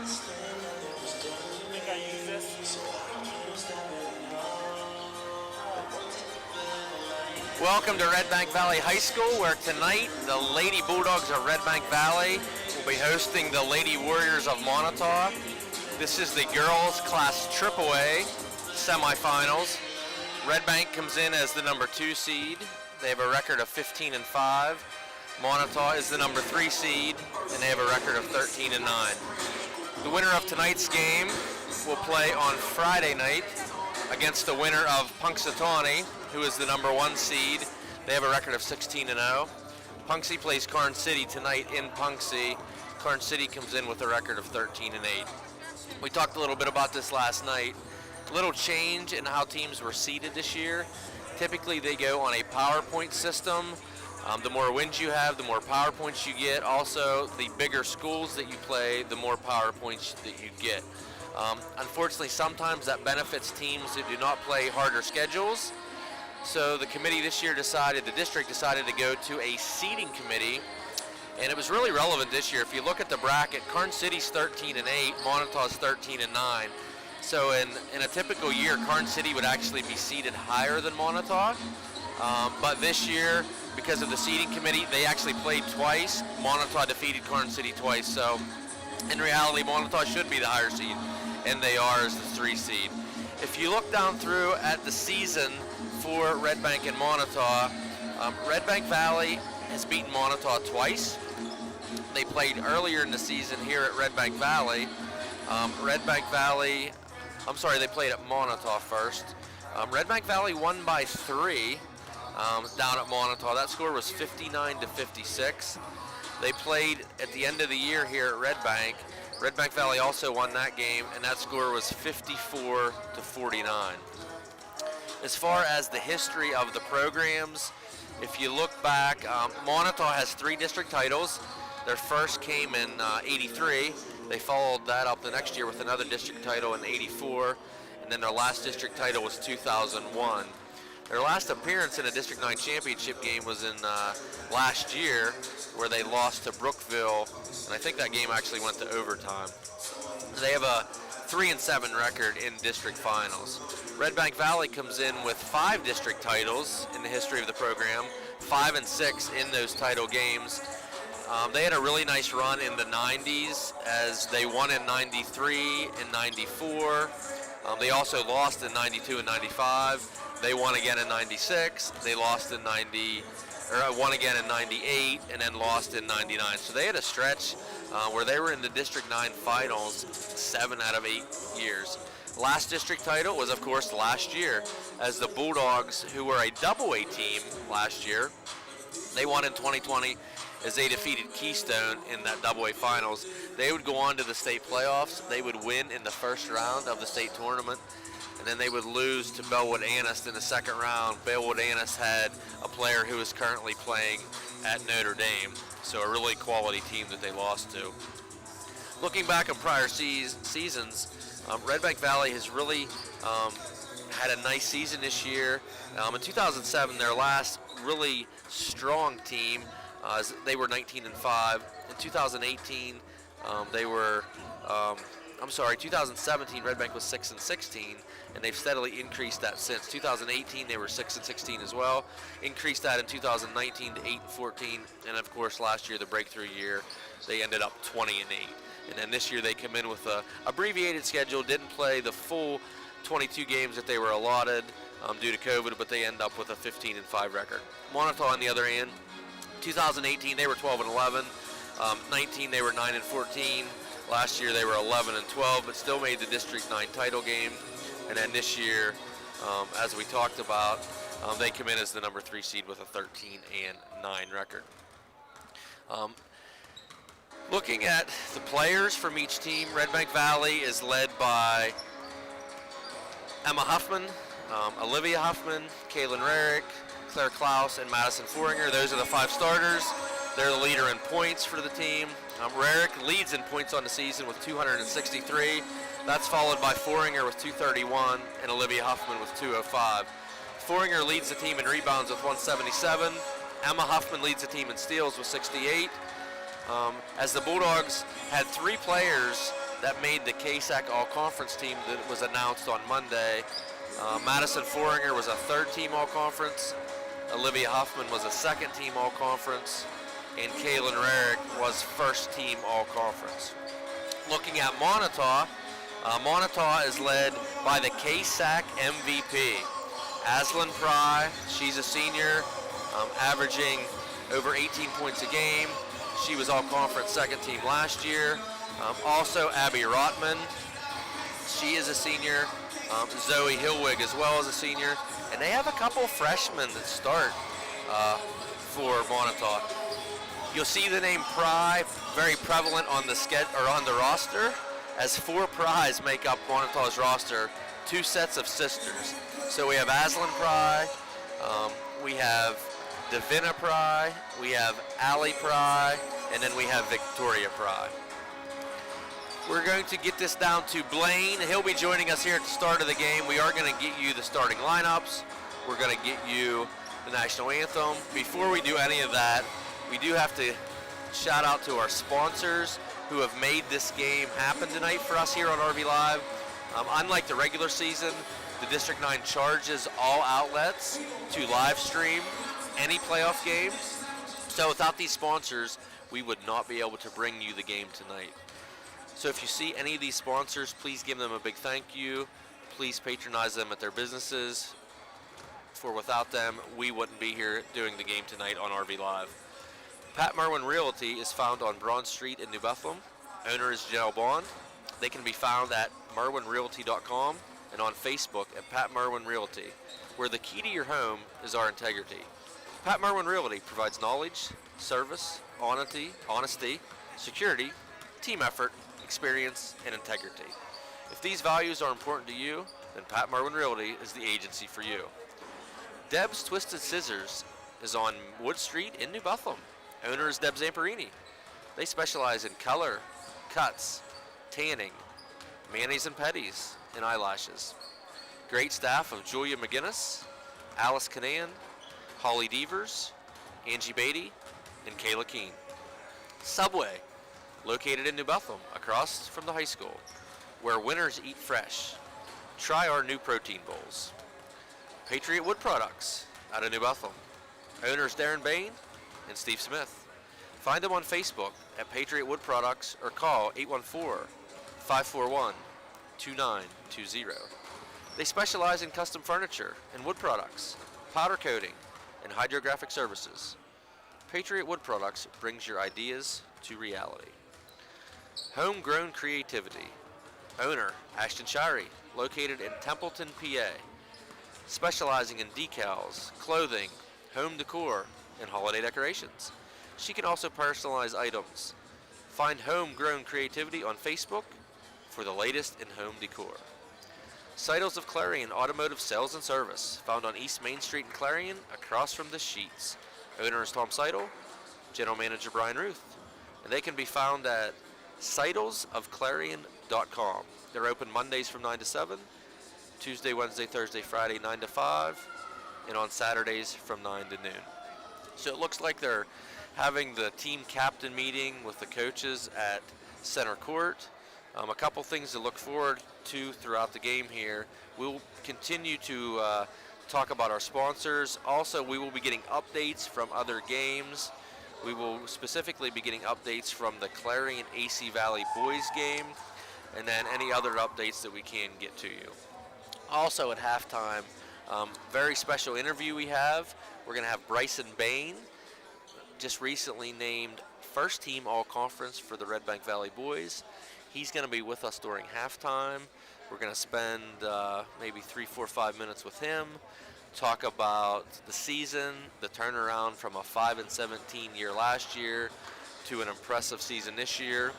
think I use this. Welcome to Redbank Valley High School, where tonight the Lady Bulldogs of Redbank Valley will be hosting the Lady Warriors of Moniteau. This is the girls class AAA semifinals. Redbank comes in as the number 2 seed. They have a record of 15-5. Moniteau is the number 3 seed, and they have a record of 13-9. The winner of tonight's game will play on Friday night against the winner of Punxsutawney, who is the number 1 seed. They have a record of 16-0. Punxsy plays Karn City tonight in Punxsy. Karn City comes in with a record of 13-8. We talked a little bit about this last night. Little change in how teams were seeded this year. Typically they go on a PowerPoint system. The more wins you have, the more PowerPoints you get. Also, the bigger schools that you play, the more PowerPoints that you get. Unfortunately, sometimes that benefits teams that do not play harder schedules. So the committee this year decided, the district decided to go to a seeding committee, and it was really relevant this year. If you look at the bracket, Karn City's 13-8, Monitau's 13-9. So in a typical year, Karn City would actually be seeded higher than Moniteau. But this year, because of the seeding committee, they actually played twice. Moniteau defeated Karn City twice. So in reality, Moniteau should be the higher seed, and they are as the 3 seed. If you look down through at the season for Redbank and Moniteau, Redbank Valley has beaten Moniteau twice. They played earlier in the season here at Redbank Valley. They played at Moniteau first. Redbank Valley won by 3 down at Moniteau. That score was 59-56. They played at the end of the year here at Redbank. Redbank Valley also won that game, and that score was 54-49. As far as the history of the programs, if you look back, Moniteau has 3 district titles. Their first came in 83. They followed that up the next year with another district title in 84, and then their last district title was 2001. Their last appearance in a District 9 championship game was in last year, where they lost to Brookville, and I think that game actually went to overtime. They have a 3-7 record in district finals. Redbank Valley comes in with 5 district titles in the history of the program, 5 and 6 in those title games. They had a really nice run in the 90s, as they won in 93 and 94. They also lost in 92 and 95. They won again in 96. They lost in won again in 98, and then lost in 99. So they had a stretch where they were in the District 9 finals 7 out of 8 years. Last district title was, of course, last year, as the Bulldogs, who were a AA team last year, they won in 2020 as they defeated Keystone in that AA finals. They would go on to the state playoffs. They would win in the first round of the state tournament, and then they would lose to Bellwood Annis in the second round. Bellwood Annis had a player who is currently playing at Notre Dame, so a really quality team that they lost to. Looking back at prior seasons, Redbank Valley has really had a nice season this year. In 2007, their last really strong team, they were 19-5. In 2018, 2017, Redbank was 6-16, and they've steadily increased that since. 2018, they were 6-16 as well. Increased that in 2019 to 8-14, and of course last year, the breakthrough year, they ended up 20-8. And then this year they come in with a abbreviated schedule, didn't play the full 22 games that they were allotted due to COVID, but they end up with a 15-5 record. Moniteau, on the other hand, 2018 they were 12-11. 19 they were 9-14. Last year they were 11-12, but still made the District 9 title game. And then this year, as we talked about, they come in as the number 3 seed with a 13-9 record. Looking at the players from each team, Redbank Valley is led by Emma Huffman, Olivia Huffman, Kaylin Rarick, Claire Klaus, and Madison Foringer. Those are the 5 starters. They're the leader in points for the team. Rarick leads in points on the season with 263. That's followed by Foringer with 231 and Olivia Huffman with 205. Foringer leads the team in rebounds with 177. Emma Huffman leads the team in steals with 68. As the Bulldogs had 3 players that made the KSAC All-Conference team that was announced on Monday. Madison Foringer was a third-team All-Conference. Olivia Huffman was a second-team All-Conference. And Kaylin Rarick was first-team All-Conference. Looking at Moniteau, Moniteau is led by the KSAC MVP, Aslan Pry. She's a senior, averaging over 18 points a game. She was All-Conference second team last year. Also, Abby Rotman. She is a senior. Zoe Hillwig as well as a senior. And they have a couple freshmen that start for Moniteau. You'll see the name Pry very prevalent on the on the roster, as 4 Prys make up Monitau's roster, 2 sets of sisters. So we have Aslan Pry, we have Davina Pry, we have Allie Pry, and then we have Victoria Pry. We're going to get this down to Blaine. He'll be joining us here at the start of the game. We are going to get you the starting lineups. We're going to get you the national anthem. Before we do any of that, we do have to shout out to our sponsors who have made this game happen tonight for us here on RV Live. Unlike the regular season, the District 9 charges all outlets to live stream any playoff game. So without these sponsors, we would not be able to bring you the game tonight. So if you see any of these sponsors, please give them a big thank you. Please patronize them at their businesses. For without them, we wouldn't be here doing the game tonight on RV Live. Pat Merwin Realty is found on Broad Street in New Bethlehem. Owner is Janelle Bond. They can be found at merwinrealty.com and on Facebook at Pat Merwin Realty, where the key to your home is our integrity. Pat Merwin Realty provides knowledge, service, honesty, security, team effort, experience, and integrity. If these values are important to you, then Pat Merwin Realty is the agency for you. Deb's Twisted Scissors is on Wood Street in New Bethlehem. Owner is Deb Zamperini. They specialize in color, cuts, tanning, manis and petties, and eyelashes. Great staff of Julia McGinnis, Alice Canan, Holly Devers, Angie Beatty, and Kayla Keene. Subway, located in New Bethlehem, across from the high school, where winners eat fresh. Try our new protein bowls. Patriot Wood Products, out of New Bethlehem. Owners Darren Bain and Steve Smith. Find them on Facebook at Patriot Wood Products or call 814-541-2920. They specialize in custom furniture and wood products, powder coating, and hydrographic services. Patriot Wood Products brings your ideas to reality. Homegrown Creativity. Owner Ashton Shirey, located in Templeton, PA. Specializing in decals, clothing, home decor, and holiday decorations. She can also personalize items. Find Homegrown Creativity on Facebook for the latest in home decor. Seidels of Clarion Automotive Sales and Service, found on East Main Street in Clarion, across from the Sheets. Owner is Tom Seidel, General Manager Brian Ruth. And they can be found at seidelsofclarion.com. They're open Mondays from 9 to 7, Tuesday, Wednesday, Thursday, Friday, 9 to 5, and on Saturdays from 9 to noon. So it looks like they're having the team captain meeting with the coaches at center court. A couple things to look forward to throughout the game here. We'll continue to talk about our sponsors. Also, we will be getting updates from other games. We will specifically be getting updates from the Clarion AC Valley boys game, and then any other updates that we can get to you. Also at halftime, very special interview we have. We're going to have Bryson Bain, just recently named first team all-conference for the Redbank Valley boys. He's going to be with us during halftime. We're going to spend maybe 3, 4, 5 minutes with him, talk about the season, the turnaround from a 5-17 year last year to an impressive season this year.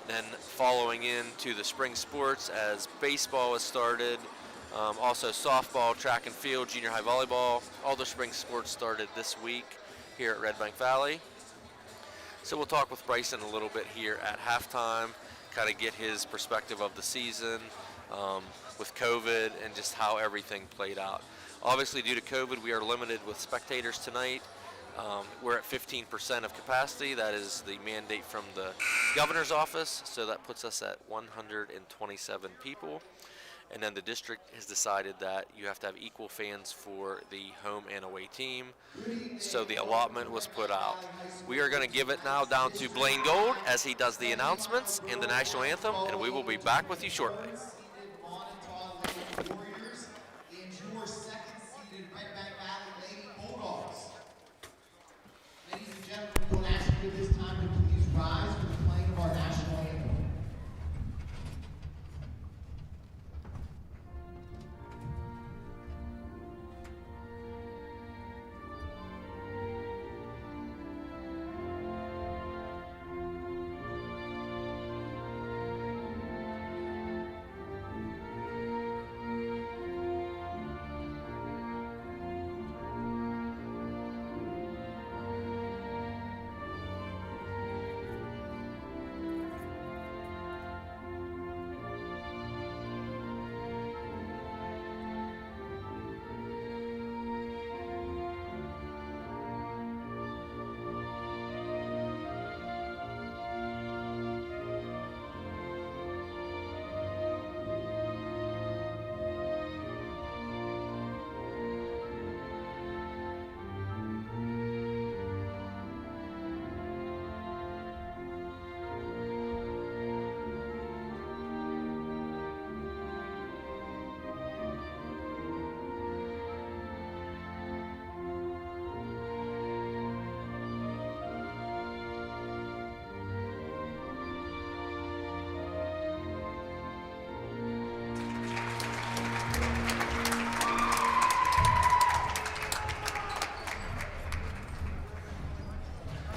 Then following into the spring sports as baseball has started, also softball, track and field, junior high volleyball. All the spring sports started this week here at Redbank Valley. So we'll talk with Bryson a little bit here at halftime, kind of get his perspective of the season with COVID and just how everything played out. Obviously, due to COVID, we are limited with spectators tonight. We're at 15% of capacity. That is the mandate from the governor's office, so that puts us at 127 people. And then the district has decided that you have to have equal fans for the home and away team, so the allotment was put out. We are going to give it now down to Blaine Gold as he does the announcements and the national anthem, and we will be back with you shortly. Warriors and your second-seeded Redbank Valley Lady Bulldogs. Ladies and gentlemen, we will ask you at this time to please rise for the playing of our national anthem.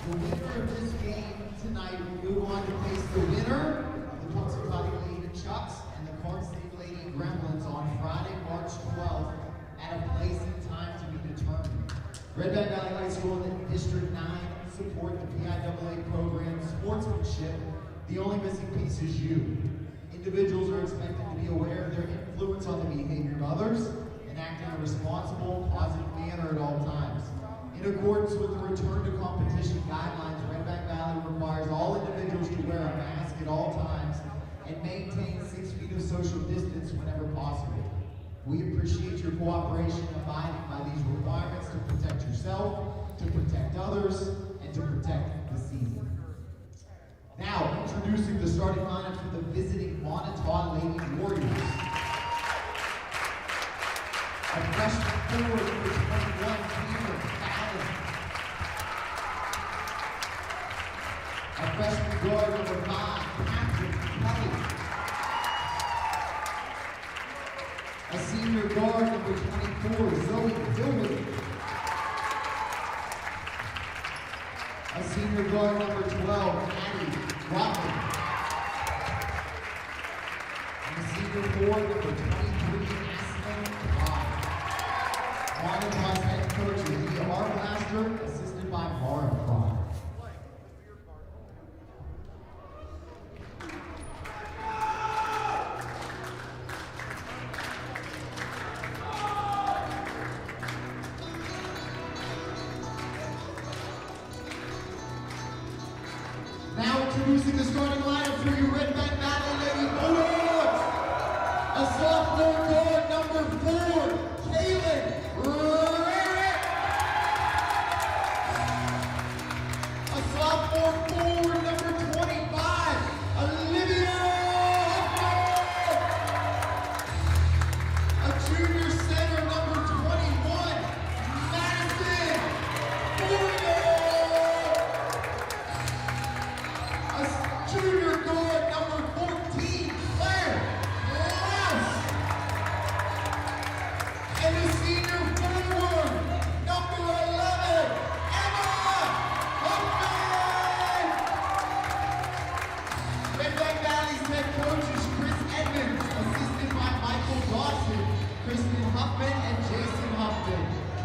The winner of this game tonight will move on to face the winner of the Punxsutawney Lady Chucks and the Clark State Lady Gremlins on Friday, March 12th at a place and time to be determined. Redbank Valley High School and District 9 support the PIAA program sportsmanship. The only missing piece is you. Individuals are expected to be aware of their influence on the behavior of others and act in a responsible, positive manner at all times. In accordance with the return to competition guidelines, Redbank Valley requires all individuals to wear a mask at all times and maintain 6 feet of social distance whenever possible. We appreciate your cooperation abiding by these requirements to protect yourself, to protect others, and to protect the season. Now, introducing the starting lineup for the visiting Moniteau Lady Warriors. A freshman forward number 21, Peter Fallon. A freshman guard number 5, Patrick Kelly. A senior guard number 24, Zoe Dillman. A senior guard number 12, Addie Rockman. And a senior forward number 23, Aslan Rock. Monitau's head coach is Leah Arblaster, assisted by Mara Fry. Now introducing the starting lineup for your Redbank Valley Lady Bulldogs. A sophomore guard number 4, Kaylin Rarick. A sophomore forward number 25, Olivia Huffman. A junior center number 21, Madison Boyer. A junior guard number 14, Claire Rouse. And a senior forward, number 11, Emma Huffman. Redbank Valley's head coach is Chris Edmonds, assisted by Michael Dawson, Kristen Huffman, and Jason Huffman.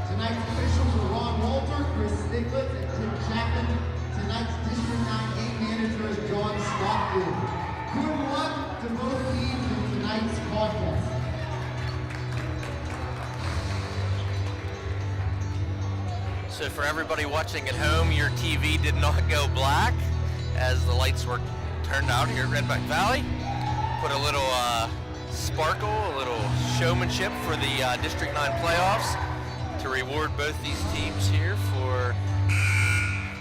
Tonight's officials are Ron Walter, Chris Stiglitz, and Tim Chapman. Tonight's District 9A manager is John Stockton. Good luck to both teams in tonight's contest. So for everybody watching at home, your TV did not go black as the lights were turned out here at Redbank Valley. Put a little sparkle, a little showmanship for the District 9 playoffs to reward both these teams here for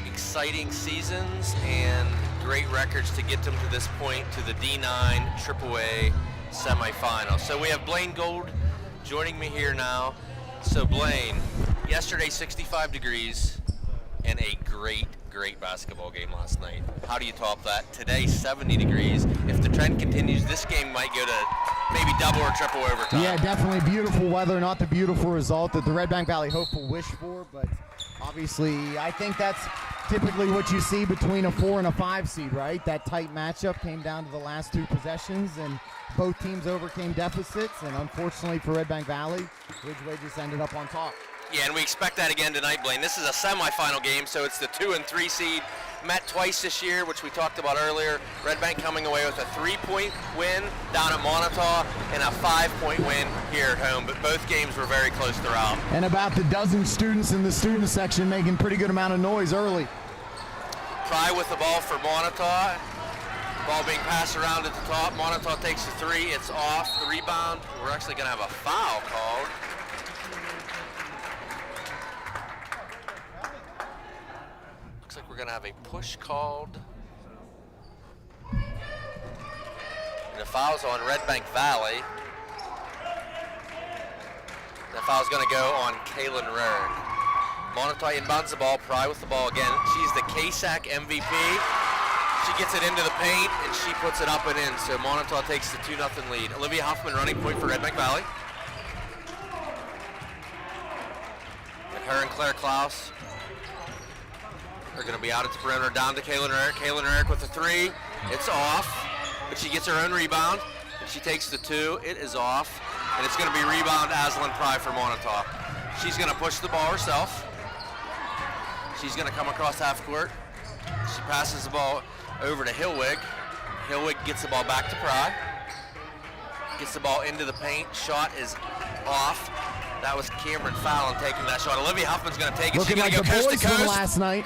exciting seasons and great records to get them to this point, to the D9 AAA semifinal. So we have Blaine Gold joining me here now. So Blaine, yesterday 65 degrees and a great basketball game last night. How do you top that? Today 70 degrees. If the trend continues, this game might go to maybe double or triple overtime. Yeah, definitely beautiful weather, not the beautiful result that the Redbank Valley hopeful wish for, but obviously I think that's typically what you see between a 4 and a 5 seed, right? That tight matchup came down to the last 2 possessions, and both teams overcame deficits, and unfortunately for Redbank Valley, Ridgeway just ended up on top. Yeah, and we expect that again tonight, Blaine. This is a semifinal game, so it's the 2 and 3 seed. Met twice this year, which we talked about earlier. Redbank coming away with a 3-point win down at Moniteau and a 5-point win here at home, but both games were very close throughout. And about the dozen students in the student section making pretty good amount of noise early. Pry with the ball for Moniteau. Ball being passed around at the top. Moniteau takes the 3. It's off. The rebound. We're actually going to have a foul called. Looks like we're going to have a push called. And the foul's on Redbank Valley. The foul's going to go on Kaylin Rurg. Moniteau inbounds the ball. Pry with the ball again. She's the KSAC MVP. She gets it into the paint, and she puts it up and in. So Moniteau takes the 2-0 lead. Olivia Huffman running point for Redbank Valley. And her and Claire Klaus are going to be out at the perimeter. Down to Kaylin Rurg. Kaylin Rurg with the 3. It's off, but she gets her own rebound. And she takes the 2. It is off, and it's going to be rebound Aslan Pry for Moniteau. She's going to push the ball herself. She's going to come across half court. She passes the ball over to Hillwig. Hillwig gets the ball back to Pry. Gets the ball into the paint. Shot is off. That was Cameron Fallon taking that shot. Olivia Huffman's going to take it. Looking She's going like to go the coast boys to coast. from last night.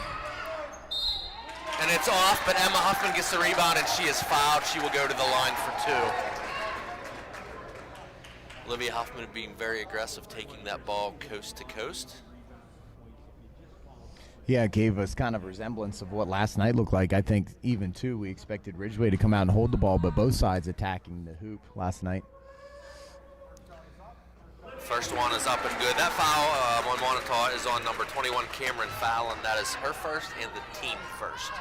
And it's off, but Emma Huffman gets the rebound, and she is fouled. She will go to the line for 2. Olivia Huffman being very aggressive, taking that ball coast to coast. Yeah, it gave us kind of a resemblance of what last night looked like. I think even, too, we expected Ridgeway to come out and hold the ball, but both sides attacking the hoop last night. First one is up and good. That foul on Moniteau is on number 21, Cameron Fallon. That is her first and the team first.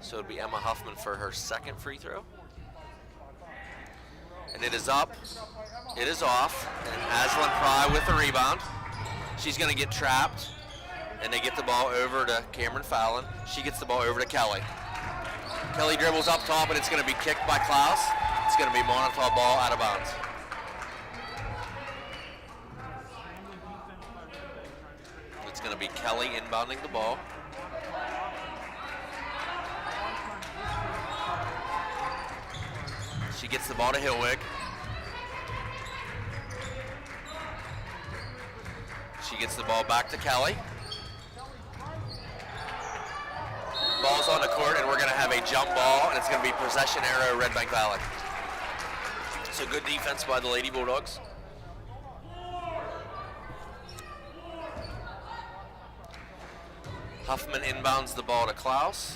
So it'd be Emma Huffman for her second free throw. And it is up. It is off. And Aslan Pry with the rebound. She's going to get trapped. And they get the ball over to Cameron Fallon. She gets the ball over to Kelly. Kelly dribbles up top, and it's going to be kicked by Klaus. It's going to be Moniteau ball out of bounds. It's going to be Kelly inbounding the ball. She gets the ball to Hillwig. She gets the ball back to Kelly. Ball's on the court, and we're going to have a jump ball, and it's going to be possession arrow Redbank Valley. So good defense by the Lady Bulldogs. Huffman inbounds the ball to Klaus.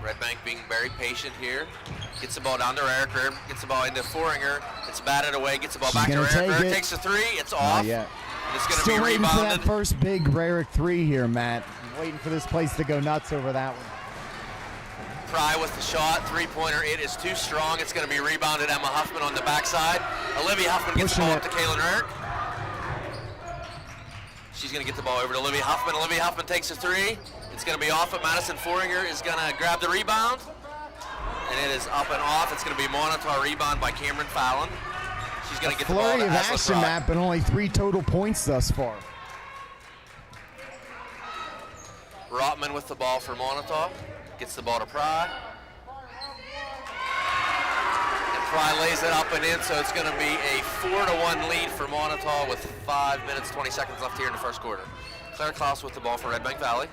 Redbank being very patient here. Gets the ball down to Eric. Gets the ball into Foringer. It's batted away. Gets the ball back to Eric. Eric takes the 3. It's off. It's going to be waiting rebounded. for that first big Rarick 3 here, Matt. Waiting for this place to go nuts over that one. Pry with the shot. 3-pointer. It is too strong. It's going to be rebounded. Emma Huffman on the backside. Olivia Huffman gets the ball up to Kaylin Eric. She's going to get the ball over to Olivia Huffman. Olivia Huffman takes a 3. It's going to be off, but Madison Foringer is going to grab the rebound. And it is up and off. It's going to be Moniteau rebound by Cameron Fallon. She's going to get the ball to flurry of action, Matt, but only 3 total points thus far. Rotman with the ball for Moniteau. Gets the ball to Pry. Fry lays it up and in, so it's going to be a 4-1 lead for Moniteau with 5 minutes, 20 seconds left here in the first quarter. Claire Klaus with the ball for Redbank Valley.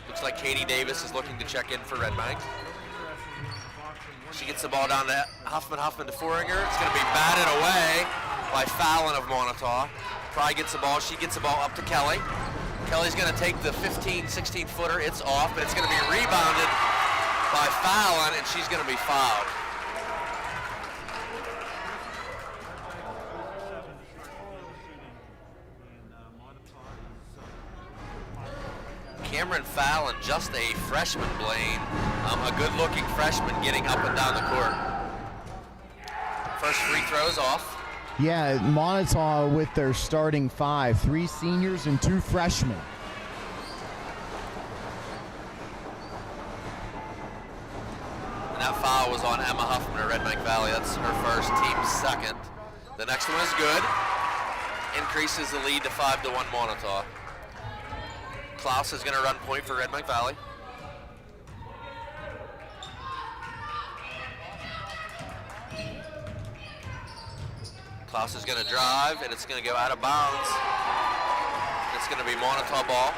Looks like Katie Davis is looking to check in for Redbank. She gets the ball down to Huffman to Foringer. It's going to be batted away by Fallon of Moniteau. Fry gets the ball. She gets the ball up to Kelly. Kelly's going to take the 15, 16-footer. It's off, but it's going to be rebounded by Fallon, and she's going to be fouled. Cameron Fallon, just a freshman, Blaine. A good-looking freshman getting up and down the court. First free throws off. Yeah, Moniteau with their starting 5, 3 seniors and 2 freshmen. And that foul was on Emma Huffman of Redbank Valley. That's her first, team second. The next one is good. Increases the lead to 5-1 Moniteau. Klaus is going to run point for Redbank Valley. Klaus is going to drive, and it's going to go out of bounds. It's going to be Moniteau ball.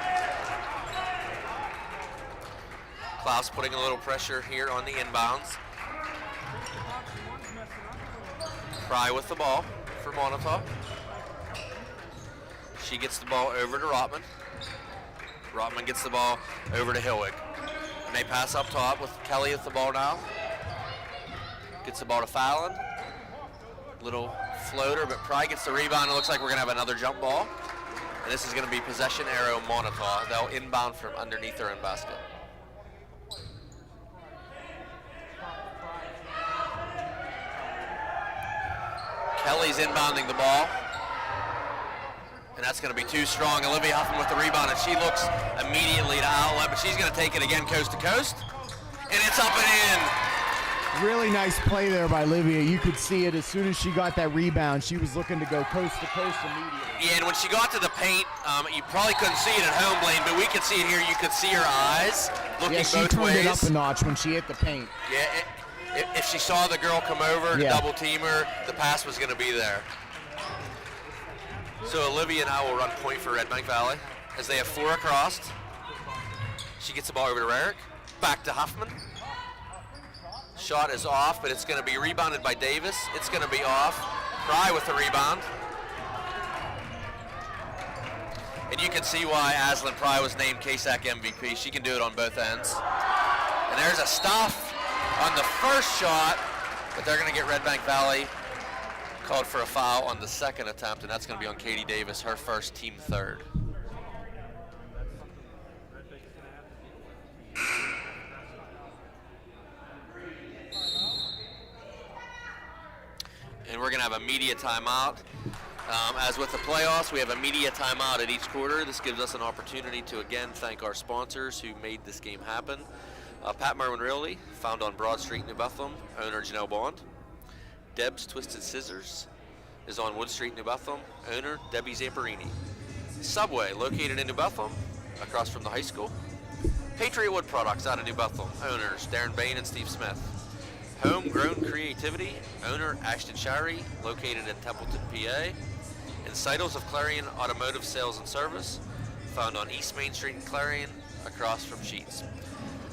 Klaus putting a little pressure here on the inbounds. Fry with the ball for Moniteau. She gets the ball over to Rotman. Rotman gets the ball over to Hilwig. And they pass up top with Kelly with the ball now. Gets the ball to Fallon. Little floater, but Pry gets the rebound. It looks like we're going to have another jump ball. And this is going to be possession arrow Moniteau. They'll inbound from underneath their own basket. Kelly's inbounding the ball. And that's going to be too strong. Olivia Huffman with the rebound, and she looks immediately to outlet, but she's going to take it again coast to coast. And it's up and in. Really nice play there by Olivia. You could see it as soon as she got that rebound. She was looking to go coast to coast immediately. Yeah, and when she got to the paint, you probably couldn't see it at home, Blaine, but we could see it here. You could see her eyes looking both ways. Yeah, she turned it up a notch when she hit the paint. Yeah, if she saw the girl come over to double team her, the pass was going to be there. So Olivia now will run point for Redbank Valley as they have 4 across. She gets the ball over to Rarick. Back to Huffman. Shot is off, but it's going to be rebounded by Davis. It's going to be off. Fry with the rebound. And you can see why Aslan Pry was named KSAC MVP. She can do it on both ends. And there's a stuff on the first shot, but they're going to get Redbank Valley called for a foul on the second attempt, and that's going to be on Katie Davis, her first, team third. And we're going to have a media timeout. As with the playoffs, we have a media timeout at each quarter. This gives us an opportunity to again thank our sponsors who made this game happen. Pat Merwin Realty, found on Broad Street, New Bethlehem, owner Janelle Bond. Deb's Twisted Scissors is on Wood Street, New Bethlehem, owner Debbie Zamperini. Subway, located in New Bethlehem, across from the high school. Patriot Wood Products out of New Bethlehem, owners Darren Bain and Steve Smith. Homegrown Creativity, owner Ashton Shirey, located in Templeton, PA. And Seidels of Clarion Automotive Sales and Service, found on East Main Street in Clarion, across from Sheets.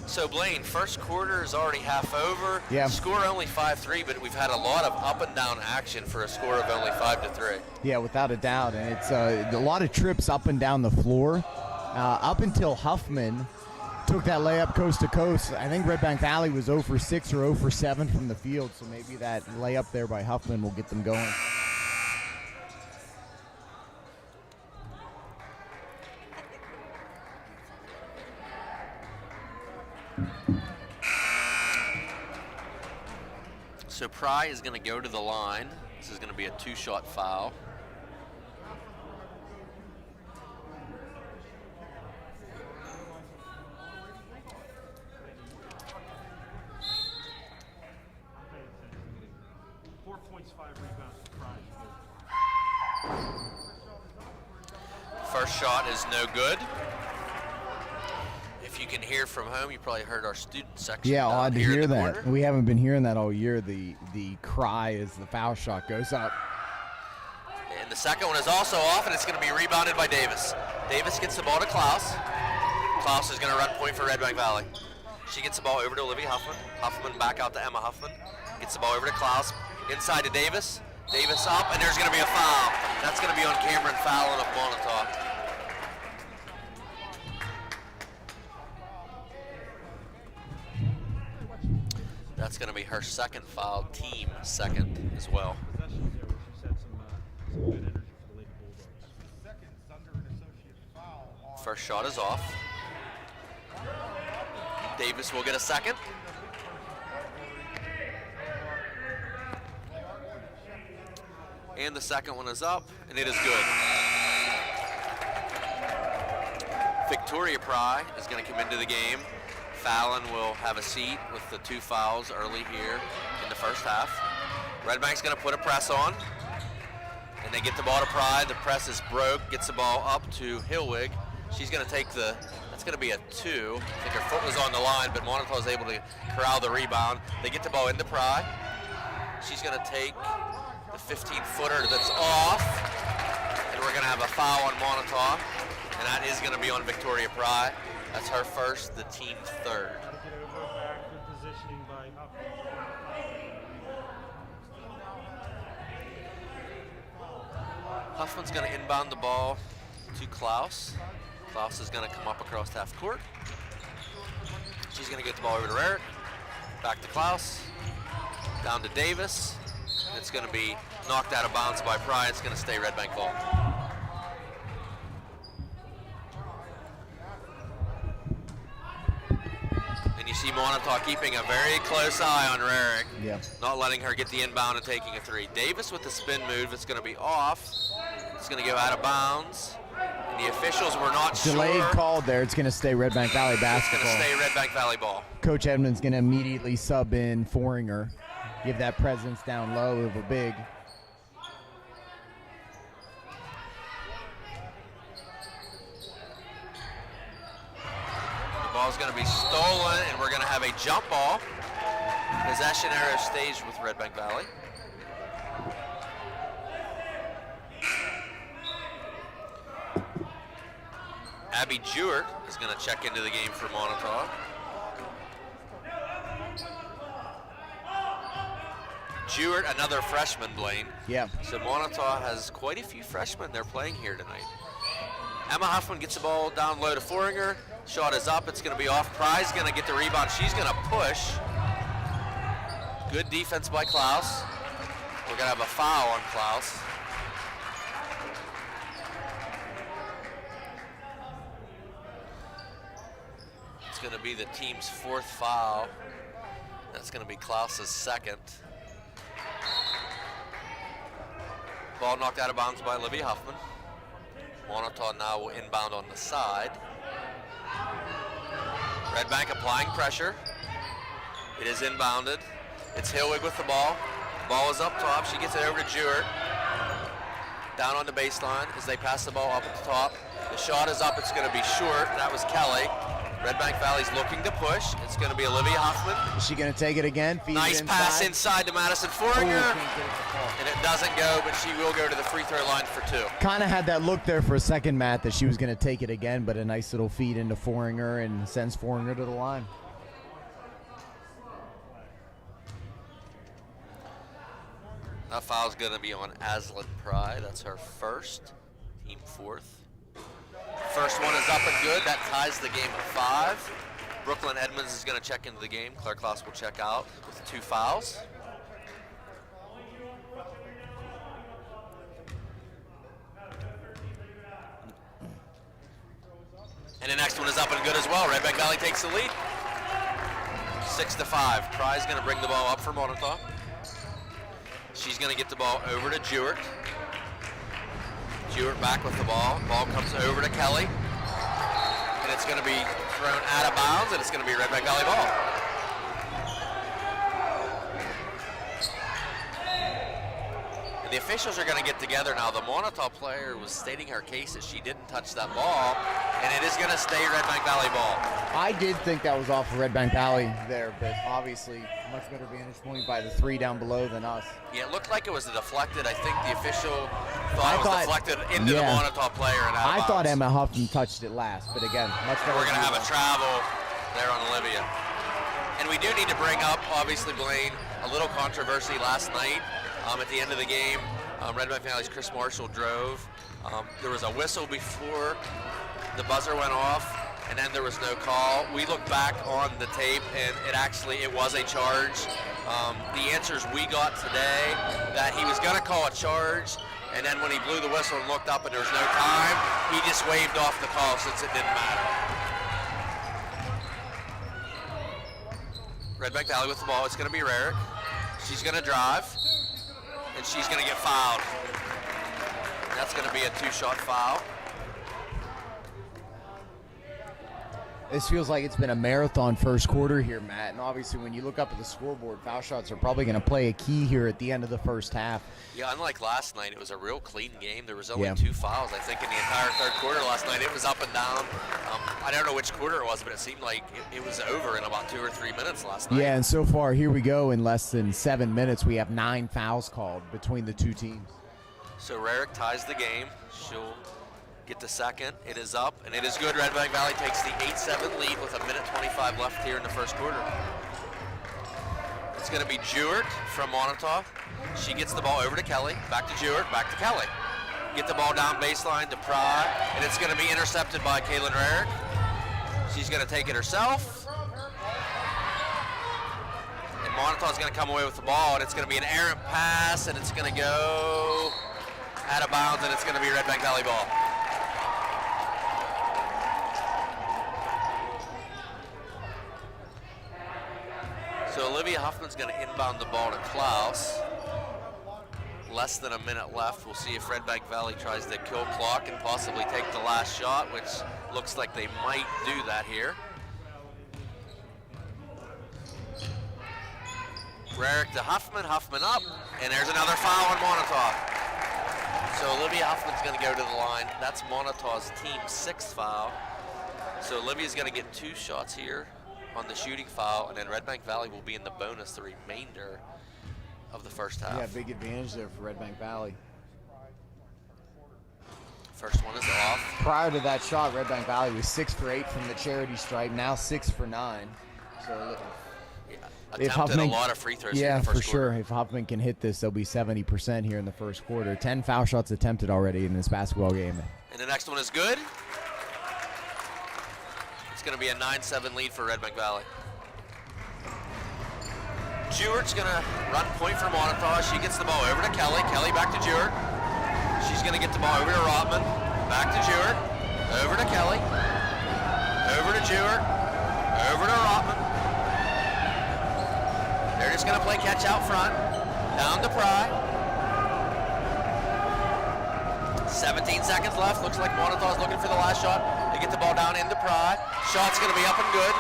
So Blaine, first quarter is already half over. Yeah. Score only 5-3, but we've had a lot of up and down action for a score of only 5-3. Yeah, without a doubt, and it's a lot of trips up and down the floor. Up until Huffman took that layup coast to coast, I think Redbank Valley was 0 for 6 or 0 for 7 from the field, so maybe that layup there by Huffman will get them going. So Pry is going to go to the line. This is going to be a 2-shot foul. First shot is no good. If you can hear from home, you probably heard our student section. Yeah, odd to here in hear the that. corner. We haven't been hearing that all year. The cry as the foul shot goes up. And the second one is also off, and it's going to be rebounded by Davis. Davis gets the ball to Klaus. Klaus is going to run point for Redbank Valley. She gets the ball over to Olivia Huffman. Huffman back out to Emma Huffman. Gets the ball over to Klaus. Inside to Davis. Davis up, and there's going to be a foul. That's going to be on Cameron Fallon of Moniteau. That's going to be her second foul, team second as well. First shot is off. Davis will get a second. And the second one is up, and it is good. Victoria Pry is going to come into the game. Fallon will have a seat with the 2 fouls early here in the first half. Redbank's going to put a press on, and they get the ball to Pry. The press is broke, gets the ball up to Hillwig. She's going to take that's going to be a 2. I think her foot was on the line, but Moniteau is able to corral the rebound. They get the ball into Pry. She's going to take the 15-footer that's off, and we're going to have a foul on Moniteau, and that is going to be on Victoria Pry. That's her first, the team third. Huffman's going to inbound the ball to Klaus. Klaus is going to come up across half court. She's going to get the ball over to Eric. Back to Klaus. Down to Davis. It's going to be knocked out of bounds by Pry. It's going to stay Redbank ball. And you see Moniteau keeping a very close eye on Rarick. Yeah. Not letting her get the inbound and taking a 3. Davis with the spin move. It's going to be off. It's going to go out of bounds. And the officials were not Delayed sure. called there. It's going to stay Redbank Valley It's basketball. going to stay Redbank Valley ball. Coach Edmonds going to immediately sub in Foringer. Give that presence down low of a big. The ball's going to be stolen, and we're going to have a jump ball. Possession arrow staged with Redbank Valley. Abby Jewett is going to check into the game for Moniteau. Jewett, another freshman, Blaine. Yeah. So Moniteau has quite a few freshmen they're playing here tonight. Emma Huffman gets the ball down low to Foringer. Shot is up. It's going to be off. Pry's going to get the rebound. She's going to push. Good defense by Klaus. We're going to have a foul on Klaus. It's going to be the team's 4th foul. That's going to be Klaus's 2nd. Ball knocked out of bounds by Olivia Huffman. Moniteau now will inbound on the side. Redbank applying pressure. It is inbounded. It's Hillwig with the ball. Ball is up top. She gets it over to Jewett. Down on the baseline as they pass the ball up at the top. The shot is up. It's going to be short. That was Kelly. Redbank Valley's looking to push. It's going to be Olivia Huffman. Is she going to take it again? Feed Nice it pass inside to Madison Foringer. Can't get it to fall. And it doesn't go, but she will go to the free throw line for 2. Kind of had that look there for a second, Matt, that she was going to take it again, but a nice little feed into Foringer and sends Foringer to the line. That foul's going to be on Aslan Pry. That's her first, team 4th. First one is up and good. That ties the game at 5. Brooklyn Edmonds is going to check into the game. Claire Klaus will check out with 2 fouls. And the next one is up and good as well. Redbank Valley takes the lead. 6-5. Pry's going to bring the ball up for Moniteau. She's going to get the ball over to Jewett. Jewett back with the ball. Ball comes over to Kelly. And it's going to be thrown out of bounds, and it's going to be Redbank Valley ball. And The officials are going to get together now. The Moniteau player was stating her case that she didn't touch that ball, and it is going to stay Redbank Valley ball. I did think that was off of Redbank Valley there, but obviously much better vantage point by the 3 down below than us. Yeah, it looked like it was deflected. I think the official thought it was deflected into the Moniteau player. And out of I thought bounds. Emma Huffman touched it last, but again, much better. We're going to have a travel there on Olivia. And we do need to bring up, obviously, Blaine, a little controversy last night. At the end of the game, Redbank Valley's Chris Marshall drove. There was a whistle before the buzzer went off, and then there was no call. We looked back on the tape, and it was a charge. The answers we got today, that he was going to call a charge, and then when he blew the whistle and looked up and there was no time, he just waved off the call since it didn't matter. Redbank Valley with the ball. It's going to be Rarick. She's going to drive, and she's going to get fouled. That's going to be a 2-shot foul. This feels like it's been a marathon first quarter here, Matt. And obviously, when you look up at the scoreboard, foul shots are probably going to play a key here at the end of the first half. Yeah, unlike last night, it was a real clean game. There was only 2 fouls, I think, in the entire third quarter last night. It was up and down. I don't know which quarter it was, but it seemed like it was over in about 2 or 3 minutes last night. Yeah, and so far, here we go. In less than 7 minutes, we have 9 fouls called between the two teams. So Rarick ties the game. She'll get the second. It is up, and it is good. Redbank Valley takes the 8-7 lead with 1:25 left here in the first quarter. It's going to be Jewett from Moniteau. She gets the ball over to Kelly, back to Jewett, back to Kelly. Get the ball down baseline to Pry, and it's going to be intercepted by Kaylin Rarick. She's going to take it herself. And Moniteau is going to come away with the ball, and it's going to be an errant pass, and it's going to go out of bounds, and it's going to be Redbank Valley ball. So Olivia Huffman's going to inbound the ball to Klaus. Less than a minute left. We'll see if Redbank Valley tries to kill clock and possibly take the last shot, which looks like they might do that here. Rarick to Huffman, Huffman up, and there's another foul on Moniteau. So Olivia Huffman's going to go to the line. That's Monitau's team's 6th foul. So Olivia's going to get 2 shots here on the shooting foul, and then Redbank Valley will be in the bonus the remainder of the first half. Yeah, big advantage there for Redbank Valley. First one is off. Prior to that shot, Redbank Valley was 6 for 8 from the charity stripe, now 6 for 9. So attempted a lot of free throws yeah, in the first for quarter. sure. If Huffman can hit this, they'll be 70% here in the first quarter. 10 foul shots attempted already in this basketball game. And the next one is good. It's going to be a 9-7 lead for Redbank Valley. Jewett's going to run point for Moniteau. She gets the ball over to Kelly. Kelly back to Jewett. She's going to get the ball over to Rotman. Back to Jewett. Over to Kelly. Over to Jewett. Over to Rotman. They're just going to play catch out front. Down to Pry. 17 seconds left. Looks like Moniteau's looking for the last shot. They get the ball down into Pry. Shot's going to be up and good.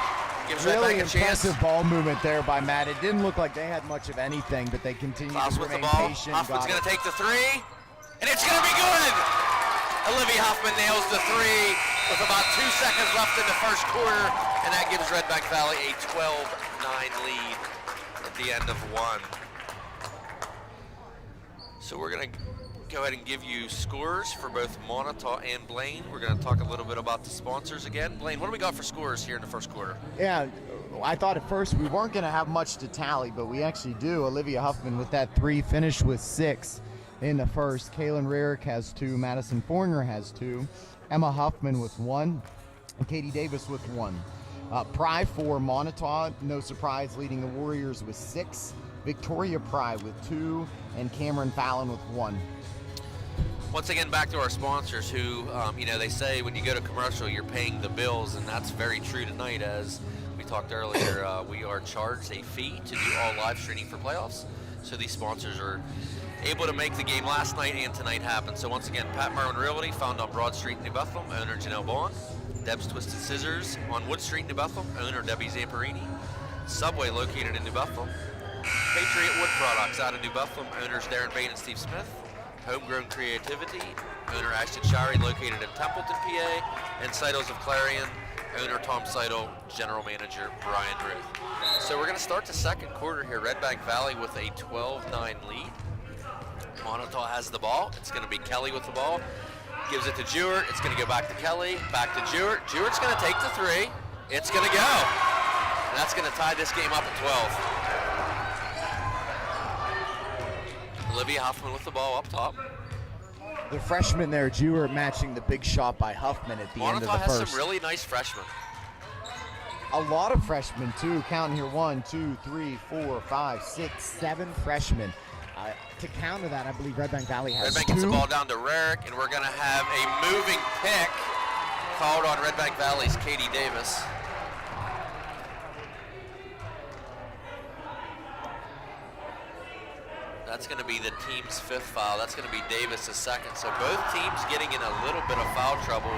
Gives Really Redbank a chance. impressive ball movement there by Matt. It didn't look like they had much of anything, but they continued Klaus to with the remain ball. patient. Huffman's going to take the 3, and it's going to be good. Olivia Huffman nails the 3 with about 2 seconds left in the first quarter, and that gives Redbank Valley a 12-9 lead at the end of 1. So we're going to go ahead and give you scores for both Moniteau and Blaine. We're going to talk a little bit about the sponsors again. Blaine, what do we got for scores here in the first quarter? Yeah, I thought at first we weren't going to have much to tally, but we actually do. Olivia Huffman with that 3 finished with 6 in the first. Kaylin Rarick has 2. Madison Forner has 2. Emma Huffman with 1. And Katie Davis with 1. Pry for Moniteau, no surprise, leading the Warriors with 6. Victoria Pry with 2. And Cameron Fallon with 1. Once again, back to our sponsors who, they say when you go to commercial, you're paying the bills, and that's very true tonight. As we talked earlier, we are charged a fee to do all live streaming for playoffs. So these sponsors are able to make the game last night and tonight happen. So once again, Pat Merwin Realty, found on Broad Street in New Bethlehem, owner Janelle Bond. Deb's Twisted Scissors on Wood Street in New Bethlehem, owner Debbie Zamperini. Subway located in New Bethlehem. Patriot Wood Products out of New Bethlehem, owners Darren Bain and Steve Smith. Homegrown Creativity, owner Ashton Shirey, located in Templeton, PA. And Seidels of Clarion, owner Tom Seidel, general manager Brian Ruth. So we're going to start the second quarter here. Redbank Valley with a 12-9 lead. Moniteau has the ball. It's going to be Kelly with the ball. Gives it to Jewett. It's going to go back to Kelly. Back to Jewett. Jewett's going to take the three. It's going to go. And that's going to tie this game up at 12. Olivia Huffman with the ball up top. The freshman there, Jewett, matching the big shot by Huffman at the end of the Moniteau has first. some really nice freshmen. A lot of freshmen, too. Counting here, 1, 2, 3, 4, 5, 6, 7 freshmen. To counter that, I believe Redbank Valley has Redbank 2. gets the ball down to Rarick, and we're going to have a moving pick called on Redbank Valley's Katie Davis. That's going to be the team's 5th foul. That's going to be Davis' 2nd. So both teams getting in a little bit of foul trouble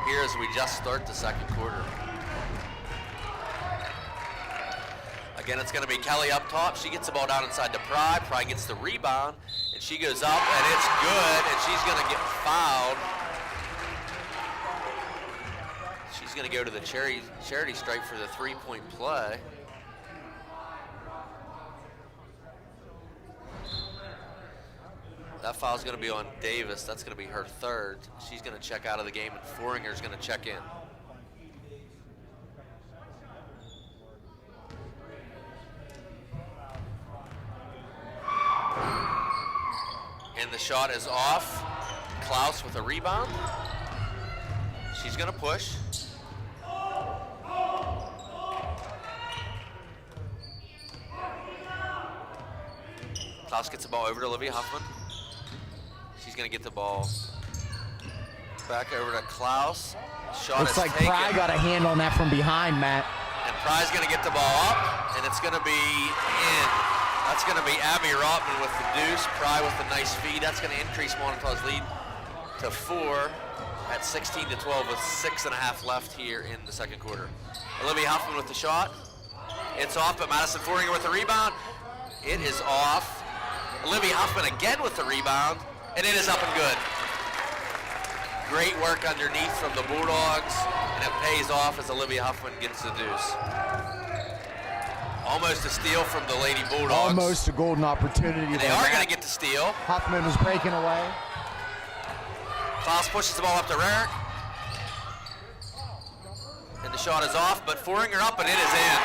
here as we just start the second quarter. Again, it's going to be Kelly up top. She gets the ball down inside to Pry. Pry gets the rebound, and she goes up, and it's good, and she's going to get fouled. She's going to go to the charity stripe for the 3-point play. That foul is going to be on Davis. That's going to be her 3rd. She's going to check out of the game, and Foringer's going to check in. And the shot is off. Klaus with a rebound. She's going to push. Klaus gets the ball over to Olivia Huffman. She's going to get the ball back over to Klaus. Shot Looks is like taken. Pry got a hand on that from behind, Matt. And Pry's going to get the ball up, and it's going to be in. That's going to be Abby Rotman with the deuce. Pry with the nice feed. That's going to increase Moniteau's lead to 4 at 16-12 with 6.5 left here in the second quarter. Olivia Huffman with the shot. It's off, but Madison Foringer with the rebound. It is off. Olivia Huffman again with the rebound, and it is up and good. Great work underneath from the Bulldogs, and it pays off as Olivia Huffman gets the deuce. Almost a steal from the Lady Bulldogs. Almost a golden opportunity. And they are going to get the steal. Huffman was breaking away. Klaus pushes the ball up to Rarick. And the shot is off, but Foringer up, and it is in.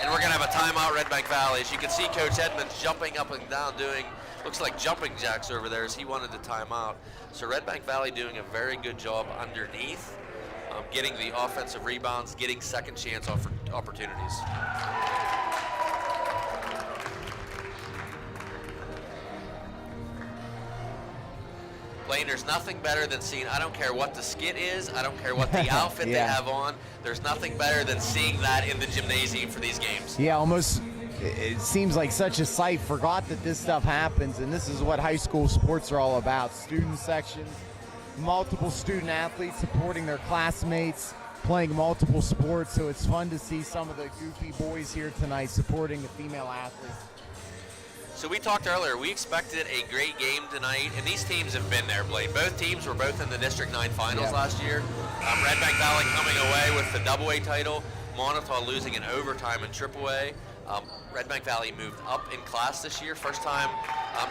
And we're going to have a timeout, Redbank Valley. As you can see, Coach Edmonds jumping up and down, doing, looks like jumping jacks over there as he wanted the timeout. So Redbank Valley doing a very good job underneath, getting the offensive rebounds, getting second chance opportunities. Blaine, there's nothing better than seeing, I don't care what the skit is, I don't care what the outfit they have on, there's nothing better than seeing that in the gymnasium for these games. Yeah, almost, it seems like such a sight. Forgot that this stuff happens, and this is what high school sports are all about. Student sections, multiple student athletes supporting their classmates, playing multiple sports, so it's fun to see some of the goofy boys here tonight supporting the female athletes. So we talked earlier, we expected a great game tonight, and these teams have been there, Blaine. Both teams were both in the District 9 finals last year. Redbank Valley coming away with the AA title, Moniteau losing in overtime in AAA. Redbank Valley moved up in class this year, first time,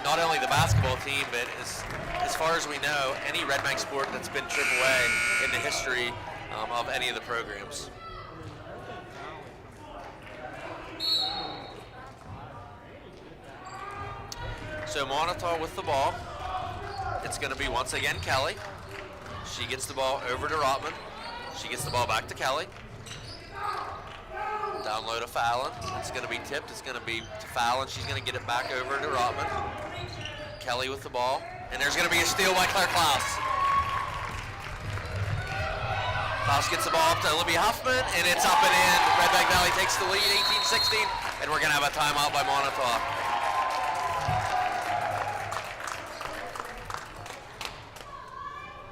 not only the basketball team, but as far as we know, any Redbank sport that's been AAA in the history of any of the programs. So Moniteau with the ball. It's going to be once again Kelly. She gets the ball over to Rotman. She gets the ball back to Kelly. Down low to Fallon. It's going to be tipped. It's going to be to Fallon. She's going to get it back over to Rotman. Kelly with the ball. And there's going to be a steal by Claire Klaus. Klaus gets the ball up to Olivia Huffman, and it's up and in. Redbank Valley takes the lead, 18-16, and we're going to have a timeout by Moniteau.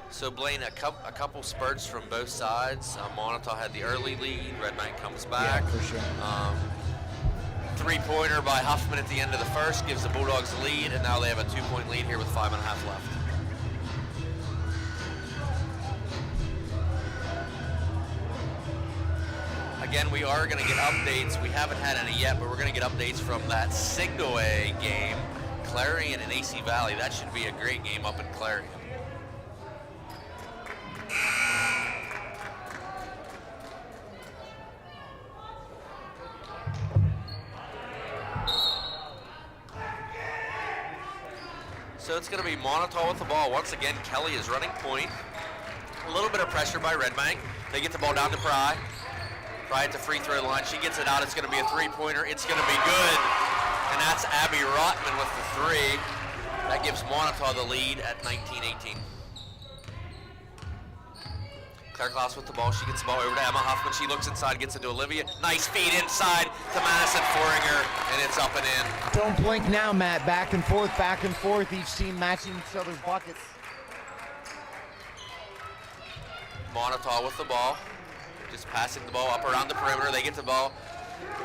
So Blaine, a couple spurts from both sides. Moniteau had the early lead. Redbank comes back. Yeah, for sure. three-pointer by Huffman at the end of the first gives the Bulldogs the lead, and now they have a 2-point lead here with 5.5 left. Again, we are going to get updates. We haven't had any yet, but we're going to get updates from that single A game, Clarion and AC Valley. That should be a great game up in Clarion. So it's going to be Moniteau with the ball. Once again, Kelly is running point. A little bit of pressure by Redbank. They get the ball down to Pry. Pry at the free throw line. She gets it out. It's going to be a three-pointer. It's going to be good. And that's Abby Rotman with the three. That gives Moniteau the lead at 19-18. Claire Klaus with the ball. She gets the ball over to Emma Huffman. She looks inside, gets it to Olivia. Nice feed inside to Madison Foringer, and it's up and in. Don't blink now, Matt. Back and forth, back and forth. Each team matching each other's buckets. Moniteau with the ball. Just passing the ball up around the perimeter. They get the ball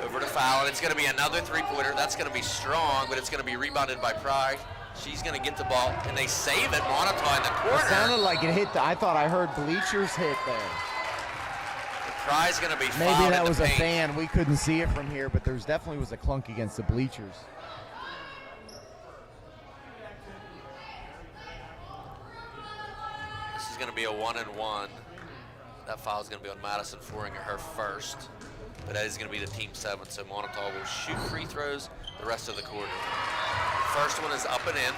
over to foul, and it's going to be another three-pointer. That's going to be strong, but it's going to be rebounded by Pry. She's going to get the ball, and they save it. Moniteau in the corner. It sounded like it hit. I thought I heard bleachers hit there. Pry's going to be fouled. Maybe that in was the a paint. fan. We couldn't see it from here, but there's definitely was a clunk against the bleachers. This is going to be a 1-and-1. That foul is going to be on Madison Foringer, her first. But that is going to be the team 7, so Moniteau will shoot free throws the rest of the quarter. First one is up and in.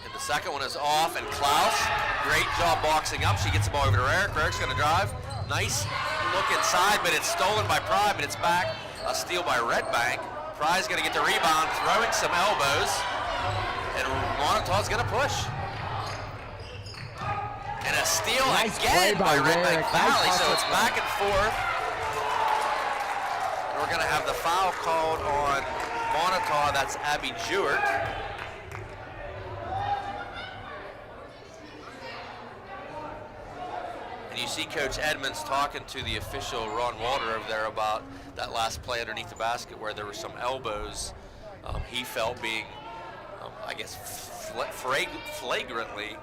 And the second one is off, and Klaus, great job boxing up. She gets the ball over to Eric. Eric's going to drive. Nice look inside, but it's stolen by Pry, but it's back. A steal by Redbank. Pry's going to get the rebound, throwing some elbows, and Monitau's going to push. And a steal Nice again play by Redbank Rick. Valley, Nice so it's hustle. back and forth. And we're going to have the foul called on Moniteau. That's Abby Jewett. And you see Coach Edmonds talking to the official Ron Walter over there about that last play underneath the basket where there were some elbows he felt being, I guess, flagrantly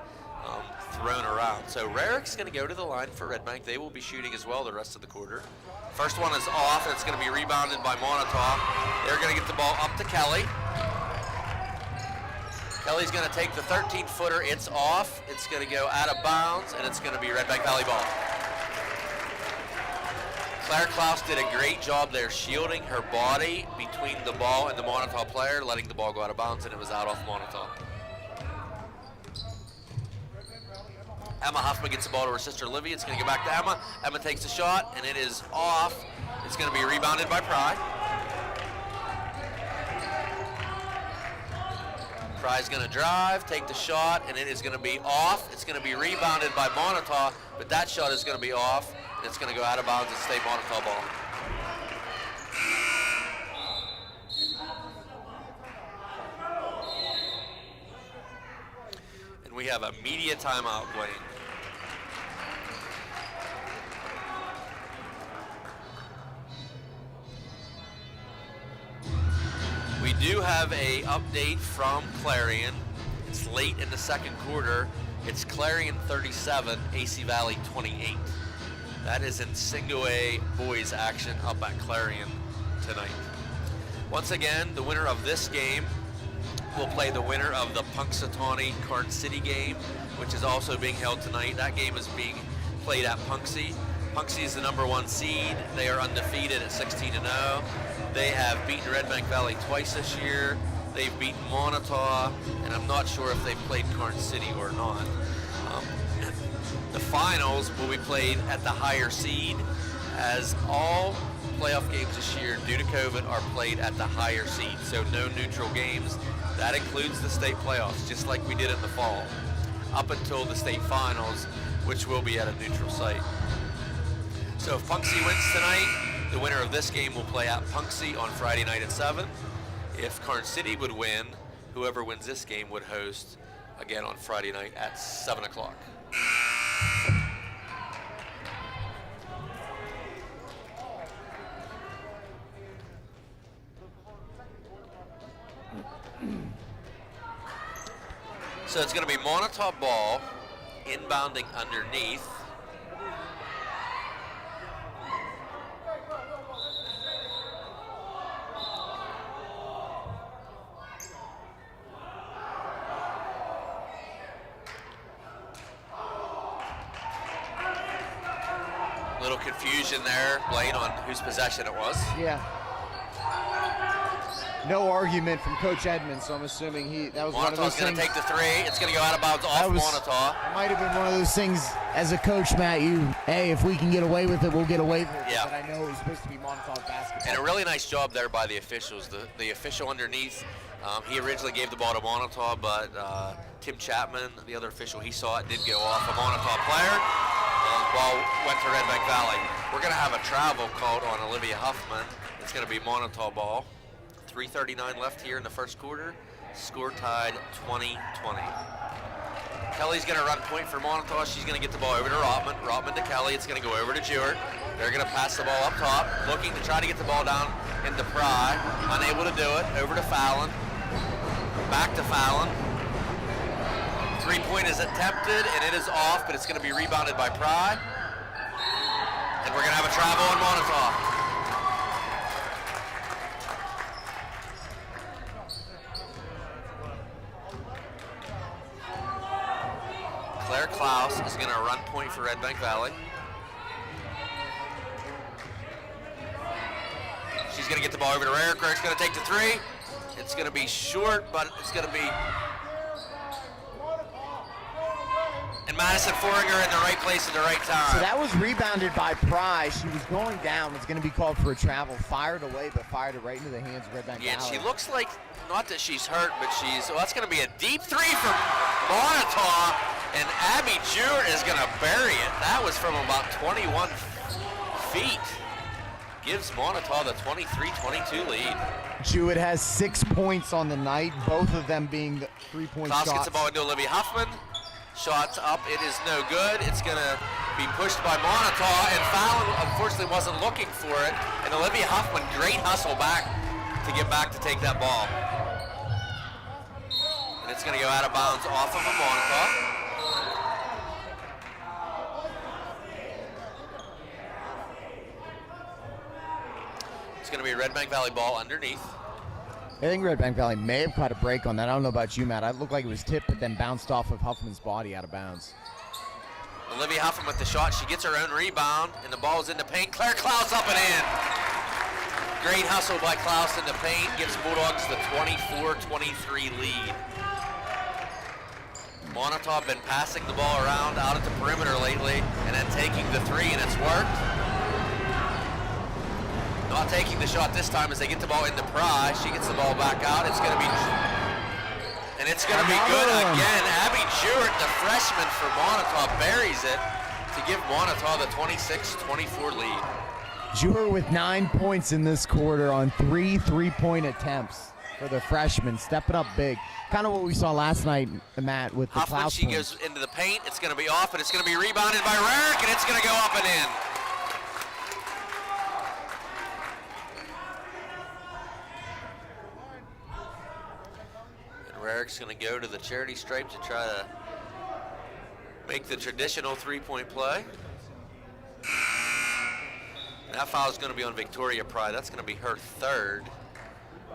thrown around. So Rarick's going to go to the line for Redbank. They will be shooting as well the rest of the quarter. First one is off, and it's going to be rebounded by Moniteau. They're going to get the ball up to Kelly. Kelly's going to take the 13-footer. It's off. It's going to go out of bounds, and it's going to be Redbank Valley ball. Claire Klaus did a great job there shielding her body between the ball and the Moniteau player, letting the ball go out of bounds, and it was out off Moniteau. Emma Huffman gets the ball to her sister Olivia. It's going to go back to Emma. Emma takes a shot, and it is off. It's going to be rebounded by Pry. Pry's going to drive, take the shot, and it is going to be off. It's going to be rebounded by Moniteau, but that shot is going to be off, and it's going to go out of bounds and stay Moniteau ball. And we have a media timeout playing. We do have a update from Clarion. It's late in the second quarter. It's Clarion 37, AC Valley 28. That is in single A boys action up at Clarion tonight. Once again, the winner of this game will play the winner of the Punxsutawney Karn City game, which is also being held tonight. That game is being played at Punxsy. Punxsy is the #1 seed. They are undefeated at 16-0. They have beaten Redbank Valley twice this year. They've beaten Moniteau, and I'm not sure if they've played Karn City or not. The finals will be played at the higher seed, as all playoff games this year, due to COVID, are played at the higher seed. So no neutral games. That includes the state playoffs, just like we did in the fall, up until the state finals, which will be at a neutral site. So if Punxsy wins tonight, the winner of this game will play at Punxsy on Friday night at 7. If Karn City would win, whoever wins this game would host again on Friday night at 7 o'clock. So it's going to be Moniteau ball, inbounding underneath. Little confusion there, Blaine, on whose possession it was. Yeah. No argument from Coach Edmonds, so I'm assuming that was one of those Moniteau's going things. to take the three. It's going to go out of bounds off Moniteau. It might have been one of those things as a coach, Matt, hey, if we can get away with it, we'll get away with it. Yeah. But I know it was supposed to be Moniteau basketball. And a really nice job there by the officials. The official underneath, he originally gave the ball to Moniteau, but Tim Chapman, the other official, he saw it, did go off a Moniteau player. Ball went to Redbank Valley. We're going to have a travel called on Olivia Huffman. It's going to be Moniteau ball. 3:39 left here in the first quarter. Score tied 20-20. Kelly's going to run point for Moniteau. She's going to get the ball over to Rotman. Rotman to Kelly. It's going to go over to Jewett. They're going to pass the ball up top, looking to try to get the ball down into Pry. Unable to do it. Over to Fallon. Back to Fallon. Three-point is attempted, and it is off, but it's going to be rebounded by Pry. And we're going to have a travel on Moniteau. Claire Klaus is going to run point for Redbank Valley. She's going to get the ball over to Rarick. Rarick's going to take the three. It's going to be short, but it's going to be... And Madison Foringer in the right place at the right time. So that was rebounded by Pry. She was going down. It's going to be called for a travel. Fired away, but fired it right into the hands of Redbank Yeah, and Valley. she looks like, not that she's hurt, but well, that's going to be a deep three from Moniteau, and Abby Jewett is going to bury it. That was from about 21 feet. Gives Moniteau the 23-22 lead. Jewett has 6 points on the night, both of them being the three-point Klaus shots. gets the ball into Olivia Huffman. Shots up, it is no good. It's going to be pushed by Moniteau, and Fallon unfortunately wasn't looking for it. And Olivia Huffman, great hustle back to get back to take that ball. And it's going to go out of bounds off of a Moniteau. It's going to be a Redbank Valley ball underneath. I think Redbank Valley may have caught a break on that. I don't know about you, Matt. It looked like it was tipped, but then bounced off of Huffman's body out of bounds. Olivia Huffman with the shot. She gets her own rebound, and the ball's in the paint. Claire Klaus up and in. Great hustle by Klaus in the paint. Gives Bulldogs the 24-23 lead. Moniteau been passing the ball around out at the perimeter lately, and then taking the three, and it's worked. Not taking the shot this time as they get the ball into Pry. She gets the ball back out. It's going to be, and it's going to be good again. Abby Jewett, the freshman for Moniteau, buries it to give Moniteau the 26-24 lead. Jewett with 9 points in this quarter on 3 three-point attempts for the freshman, stepping up big. Kind of what we saw last night, Matt, with the Huffman, Klaus she points. goes into the paint. It's going to be off, and it's going to be rebounded by Rarick, and it's going to go up and in. Rarick's going to go to the charity stripe to try to make the traditional three-point play. And that foul is going to be on Victoria Pry. That's going to be her third,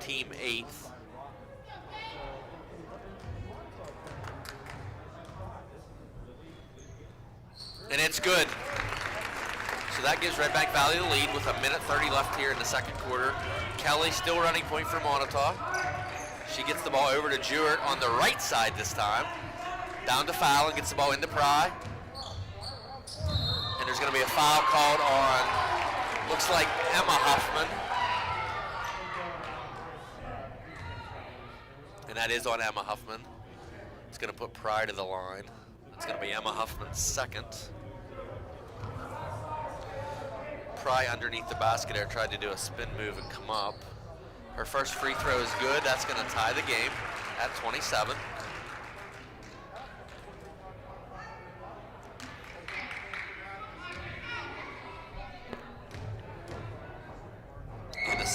team 8th. And it's good. So that gives Redbank Valley the lead with 1:30 left here in the second quarter. Kelly still running point for Moniteau. She gets the ball over to Jewett on the right side this time. Down to Fallon, gets the ball into Pry. And there's going to be a foul called on, looks like Emma Huffman. And that is on Emma Huffman. It's going to put Pry to the line. It's going to be Emma Huffman's second. Pry underneath the basket there tried to do a spin move and come up. Her first free throw is good. That's going to tie the game at 27.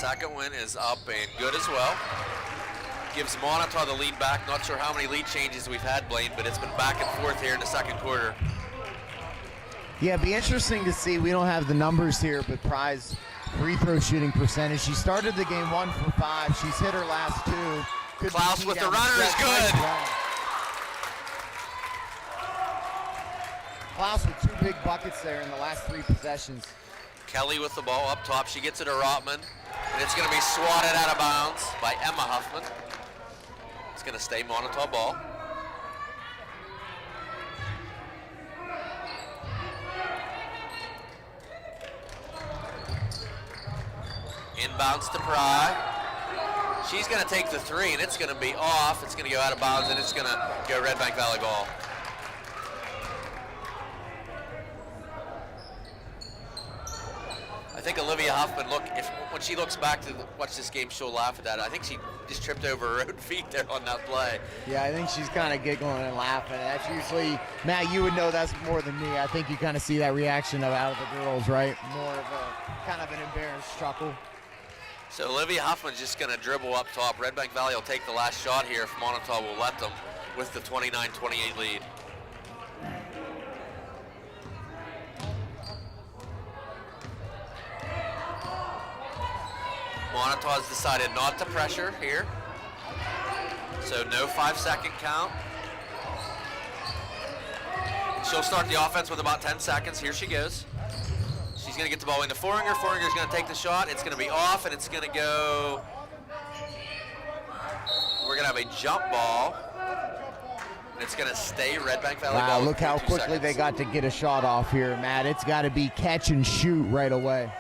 second one is up and good as well. Gives Moniteau the lead back. Not sure how many lead changes we've had, Blaine, but it's been back and forth here in the second quarter. Yeah, it'd be interesting to see. We don't have the numbers here, but Pry's free throw shooting percentage. She started the game 1 for 5. She's hit her last 2. Klaus with the runner is good. Klaus with 2 big buckets there in the last 3 possessions. Kelly with the ball up top. She gets it to Rotman, and it's going to be swatted out of bounds by Emma Huffman. It's going to stay Moniteau ball. Inbounds to Pry. She's going to take the 3, and it's going to be off. It's going to go out of bounds, and it's going to go Redbank Valley ball. I think Olivia Huffman, when she looks back to watch this game, she'll laugh at that. I think she just tripped over her own feet there on that play. Yeah, I think she's kind of giggling and laughing. That's usually, Matt, you would know that's more than me. I think you kind of see that reaction out of the girls, right? More of a kind of an embarrassed chuckle. So Olivia Huffman's just going to dribble up top. Redbank Valley will take the last shot here if Moniteau will let them with the 29-28 lead. Moniteau has decided not to pressure here. So no 5-second count. She'll start the offense with about 10 seconds. Here she goes. She's going to get the ball into Foringer. Foringer's going to take the shot. It's going to be off, and it's going to go. We're going to have a jump ball. And it's going to stay Redbank Valley ball. Wow, look how quickly seconds. they got to get a shot off here, Matt. It's got to be catch and shoot right away.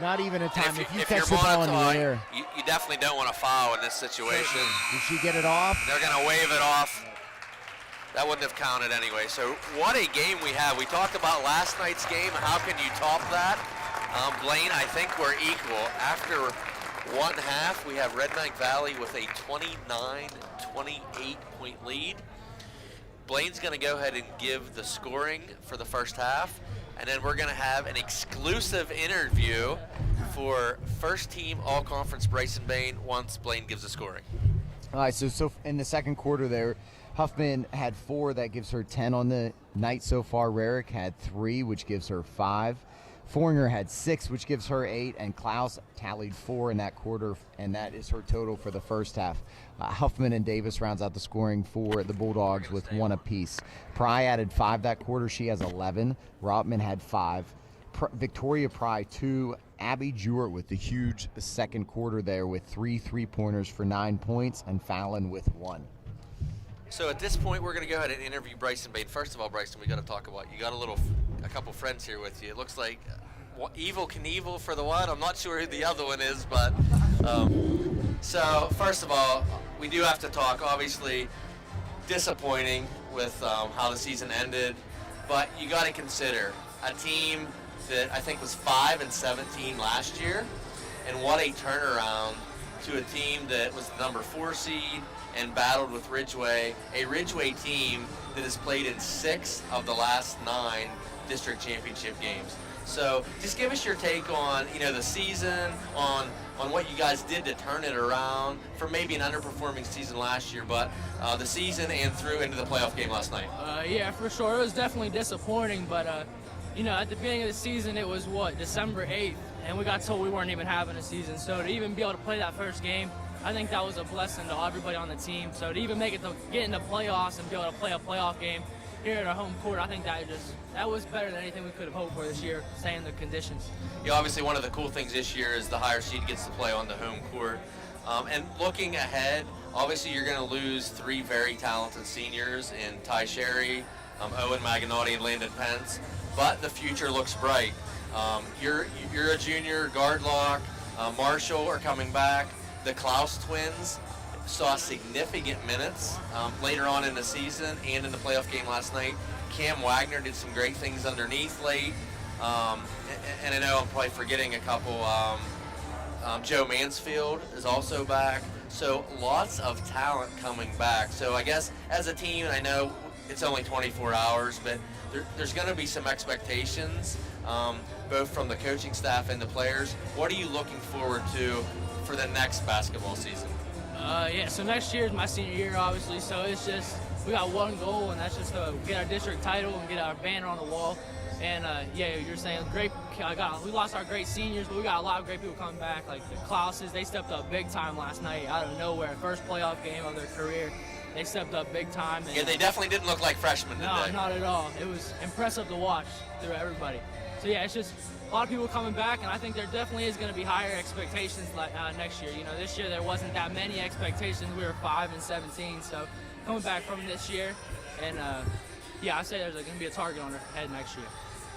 Not even a time. If you catch the ball in the air. You definitely don't want to foul in this situation. Did she get it off? They're going to wave it off. That wouldn't have counted anyway. So what a game we have. We talked about last night's game. How can you top that? Blaine, I think we're equal. After one half, we have Redbank Valley with a 29-28 point lead. Blaine's going to go ahead and give the scoring for the first half, and then we're going to have an exclusive interview for first team all-conference Bryson Bain once Blaine gives the scoring. All right, so in the second quarter there, Huffman had 4. That gives her 10 on the night so far. Rarick had 3, which gives her 5. Foringer had 6, which gives her 8, and Klaus tallied 4 in that quarter, and that is her total for the first half. Huffman and Davis rounds out the scoring for the Bulldogs with 1 apiece. Pry added 5 that quarter. She has 11. Rotman had 5. Victoria Pry 2. Abby Jewett with the huge second quarter there with 3 3-pointers for 9 points, and Fallon with 1. So at this point, we're going to go ahead and interview Bryson Bain. First of all, Bryson, we got to talk about, you got a couple friends here with you. It looks like Evil Knievel for the one. I'm not sure who the other one is, but so first of all, we do have to talk. Obviously, disappointing with how the season ended, but you got to consider a team that I think was 5-17 last year, and what a turnaround to a team that was the number 4 seed and battled with Ridgeway, a Ridgeway team that has played in 6 of the last 9 district championship games. So just give us your take on, the season, on what you guys did to turn it around for maybe an underperforming season last year, but the season and through into the playoff game last night. Yeah, for sure. It was definitely disappointing, but at the beginning of the season, it was December 8th, and we got told we weren't even having a season. So to even be able to play that first game, I think that was a blessing to everybody on the team. So to even make it to get into playoffs and be able to play a playoff game here at our home court, I think that was better than anything we could have hoped for this year, staying the conditions. Yeah, obviously one of the cool things this year is the higher seed gets to play on the home court. And looking ahead, obviously you're going to lose 3 very talented seniors in Ty Sherry, Owen Maganotti, and Landon Pence, but the future looks bright. You're a junior, Gardlock, Marshall are coming back. The Klaus twins saw significant minutes later on in the season and in the playoff game last night. Cam Wagner did some great things underneath late. And I know I'm probably forgetting a couple. Joe Mansfield is also back. So lots of talent coming back. So I guess as a team, I know it's only 24 hours, but there's going to be some expectations, both from the coaching staff and the players. What are you looking forward to for the next basketball season? Yeah, so next year is my senior year, obviously, so it's just, we got one goal, and that's just to get our district title and get our banner on the wall. And yeah, you're saying great. We lost our great seniors, but we got a lot of great people coming back. Like the Klauses, they stepped up big time last night out of nowhere. First playoff game of their career, they stepped up big time. And, yeah, they definitely didn't look like freshmen, did no, they? not at all. It was impressive to watch through everybody. So yeah, it's just a lot of people coming back, and I think there definitely is going to be higher expectations like next year. You know, this year there wasn't that many expectations. We were 5-17, so coming back from this year, and yeah, I say there's going to be a target on our head next year.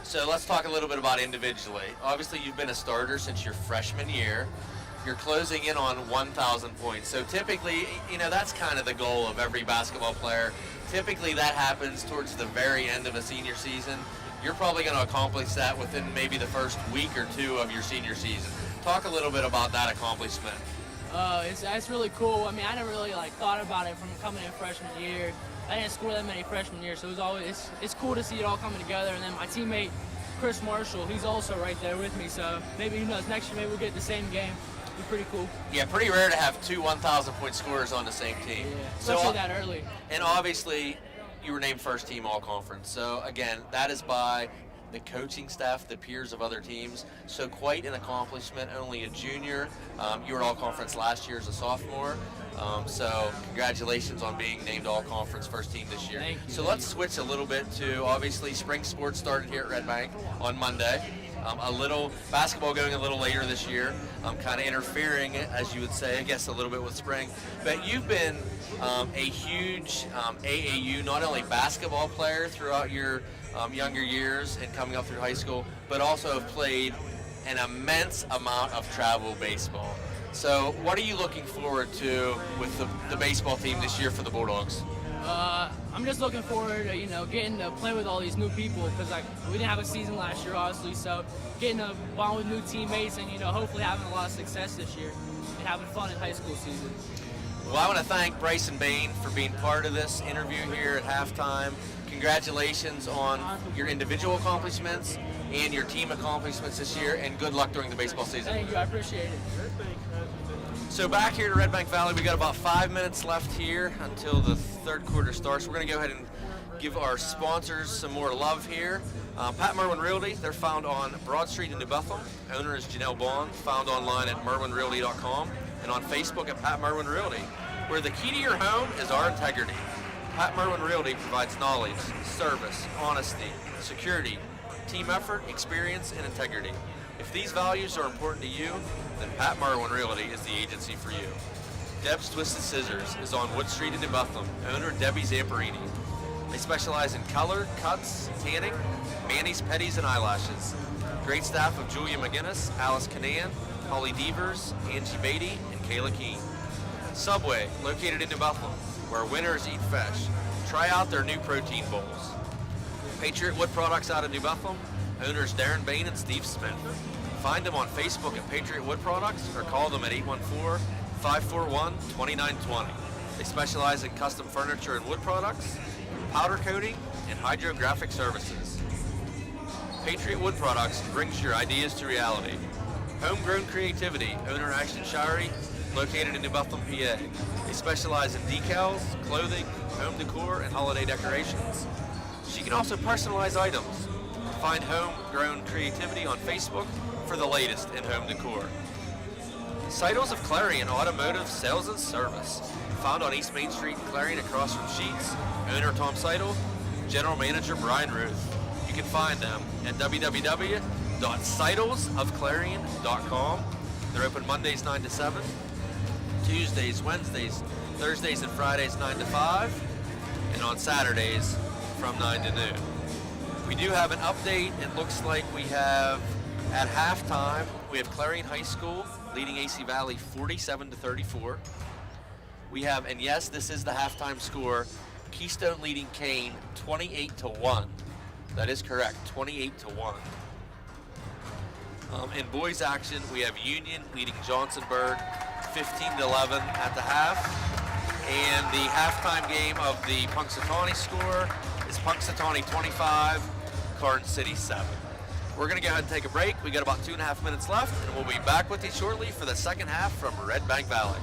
So let's talk a little bit about individually. Obviously, you've been a starter since your freshman year. You're closing in on 1,000 points. So typically, you know, that's kind of the goal of every basketball player. Typically, that happens towards the very end of a senior season. You're probably going to accomplish that within maybe the first week or two of your senior season. Talk a little bit about that accomplishment. It's really cool. I mean, I never really thought about it from coming in freshman year. I didn't score that many freshman years, so it was always it's cool to see it all coming together. And then my teammate Chris Marshall, he's also right there with me. So maybe, who knows, next year maybe we'll get the same game. It'd be pretty cool. Yeah, pretty rare to have two 1,000-point scorers on the same team. Yeah, especially that early. And obviously, you were named first team all-conference. So again, that is by the coaching staff, the peers of other teams. So quite an accomplishment. Only a junior. You were all-conference last year as a sophomore. So congratulations on being named all-conference first team this year. Thank you. So let's switch a little bit to, obviously, spring sports started here at Redbank on Monday. A little basketball going a little later this year, kind of interfering, as you would say, I guess, a little bit with spring. But you've been a huge AAU, not only basketball player throughout your younger years and coming up through high school, but also have played an immense amount of travel baseball. So what are you looking forward to with the baseball team this year for the Bulldogs? I'm just looking forward to, getting to play with all these new people, because we didn't have a season last year, obviously, so getting to bond with new teammates and, hopefully having a lot of success this year and having fun in high school season. Well, I want to thank Bryson Bain for being part of this interview here at halftime. Congratulations on your individual accomplishments and your team accomplishments this year, and good luck during the baseball season. Thank you, I appreciate it. So back here to Redbank Valley, we got about 5 minutes left here until the third quarter starts. We're going to go ahead and give our sponsors some more love here. Pat Merwin Realty, they're found on Broad Street in New Bethel. Owner is Janelle Bond, found online at merwinrealty.com and on Facebook at Pat Merwin Realty, where the key to your home is our integrity. Pat Merwin Realty provides knowledge, service, honesty, security, team effort, experience, and integrity. If these values are important to you, then Pat Merwin Realty is the agency for you. Deb's Twisted Scissors is on Wood Street in New Bethel. Owner Debbie Zamperini. They specialize in color, cuts, tanning, manis, petties, and eyelashes. Great staff of Julia McGinnis, Alice Canan, Holly Devers, Angie Beatty, and Kayla Keene. Subway, located in New Bethel, where winners eat fish. Try out their new protein bowls. Patriot Wood Products out of New Bethel. Owners Darren Bain and Steve Smith. Find them on Facebook at Patriot Wood Products or call them at 814-541-2920. They specialize in custom furniture and wood products, powder coating, and hydrographic services. Patriot Wood Products brings your ideas to reality. Homegrown Creativity, owner Ashton Shirey, located in New Bethel, PA. They specialize in decals, clothing, home decor, and holiday decorations. She can also personalize items. Find Homegrown Creativity on Facebook for the latest in home decor. Seidels of Clarion Automotive Sales and Service, found on East Main Street in Clarion across from Sheets. Owner Tom Seidel, General Manager Brian Ruth. You can find them at www.seidelsofclarion.com. They're open Mondays 9 to 7, Tuesdays, Wednesdays, Thursdays, and Fridays 9 to 5, and on Saturdays from 9 to noon. We do have an update. It looks like we have, at halftime, we have Clarion High School leading AC Valley 47-34. We have, and yes, this is the halftime score, Keystone leading Kane 28-1. That is correct, 28-1. In boys action, we have Union leading Johnsonburg 15-11 at the half. And the halftime game of the Punxsutawney score is Punxsutawney 25, Garden City 7. We're going to go ahead and take a break. We got about 2.5 minutes left, and we'll be back with you shortly for the second half from Redbank Valley.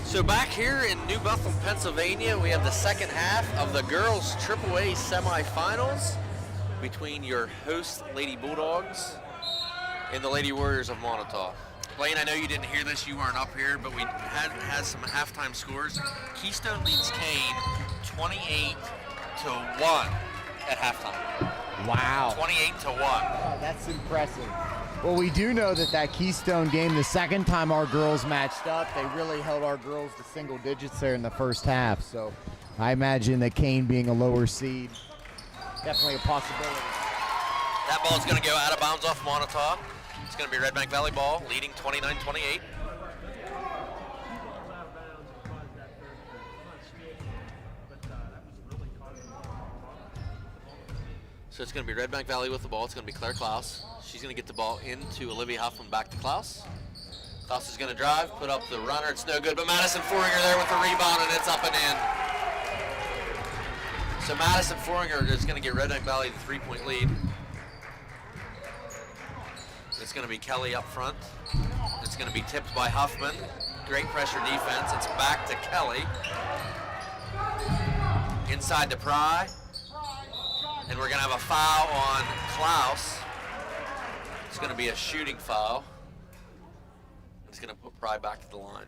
So back here in New Bethel, Pennsylvania, we have the second half of the girls AAA semifinals between your host Lady Bulldogs and the Lady Warriors of Moniteau. Blaine, I know you didn't hear this, you weren't up here, but we had some halftime scores. Keystone leads Kane 28-1 at halftime. Wow. 28-1. Oh, that's impressive. Well, we do know that Keystone game, the second time our girls matched up, they really held our girls to single digits there in the first half. So I imagine that Kane being a lower seed, definitely a possibility. That ball is going to go out of bounds off Moniteau. It's going to be Redbank Valley ball, leading 29-28. So it's going to be Redbank Valley with the ball. It's going to be Claire Klaus. She's going to get the ball into Olivia Huffman, back to Klaus. Klaus is going to drive, put up the runner. It's no good, but Madison Foringer there with the rebound, and it's up and in. So Madison Foringer is going to get Redbank Valley the three-point lead. It's going to be Kelly up front. It's going to be tipped by Huffman. Great pressure defense. It's back to Kelly. Inside to Pry. And we're going to have a foul on Klaus. It's going to be a shooting foul. It's going to put Pry back to the line.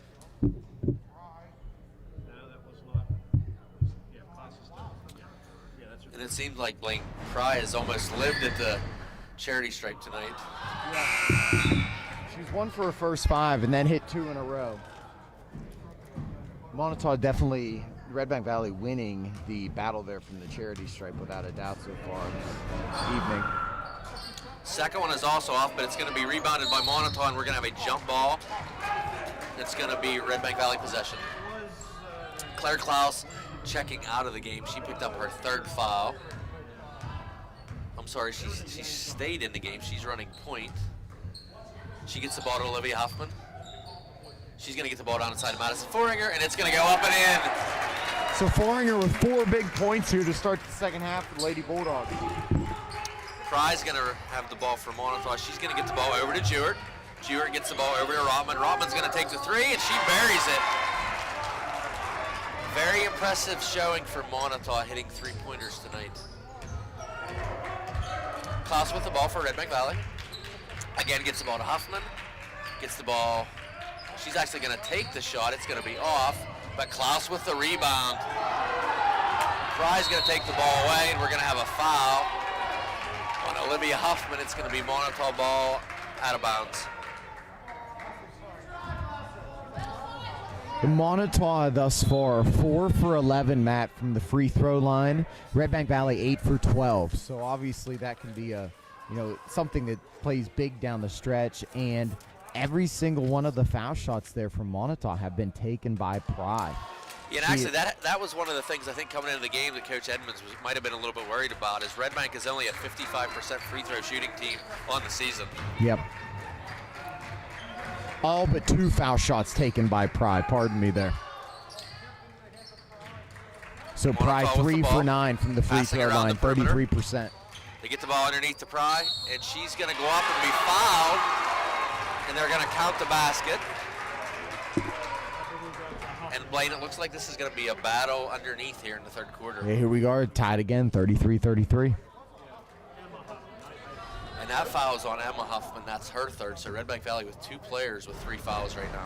And it seems like Blaine Pry has almost lived at the charity stripe tonight. Yeah. She's won for her first five and then hit two in a row. Moniteau definitely, Redbank Valley winning the battle there from the charity stripe without a doubt so far this evening. Second one is also off, but it's going to be rebounded by Moniteau, and we're going to have a jump ball. It's going to be Redbank Valley possession. Claire Klaus checking out of the game. She picked up her third foul. I'm sorry, she stayed in the game. She's running point. She gets the ball to Olivia Huffman. She's going to get the ball down inside of Madison Foringer, and it's going to go up and in. So Foringer with 4 big points here to start the second half for the Lady Bulldogs. Pry's going to have the ball for Moniteau. She's going to get the ball over to Jewett. Jewett gets the ball over to Rotman. Rotman's going to take the three, and she buries it. Very impressive showing for Moniteau hitting 3-pointers tonight. Klaus with the ball for Redbank Valley. Again, gets the ball to Huffman. Gets the ball. She's actually going to take the shot. It's going to be off, but Klaus with the rebound. Fry's going to take the ball away, and we're going to have a foul on Olivia Huffman. It's going to be Moniteau ball out of bounds. Moniteau thus far 4 for 11, Matt, from the free throw line. Redbank Valley 8 for 12. So obviously that can be a, something that plays big down the stretch. And every single one of the foul shots there from Moniteau have been taken by Pry. Yeah, and actually that was one of the things I think coming into the game that Coach Edmonds might have been a little bit worried about is Redbank is only a 55% free throw shooting team on the season. Yep. All but 2 foul shots taken by Pry. Pardon me there. So Pry 3 for 9 from the free throw line, 33%. They get the ball underneath to Pry, and she's going to go up and be fouled, and they're going to count the basket. And Blaine, it looks like this is going to be a battle underneath here in the third quarter. Yeah, here we are, tied again, 33-33. And that foul is on Emma Huffman. That's her third. So Redbank Valley with 2 players with 3 fouls right now.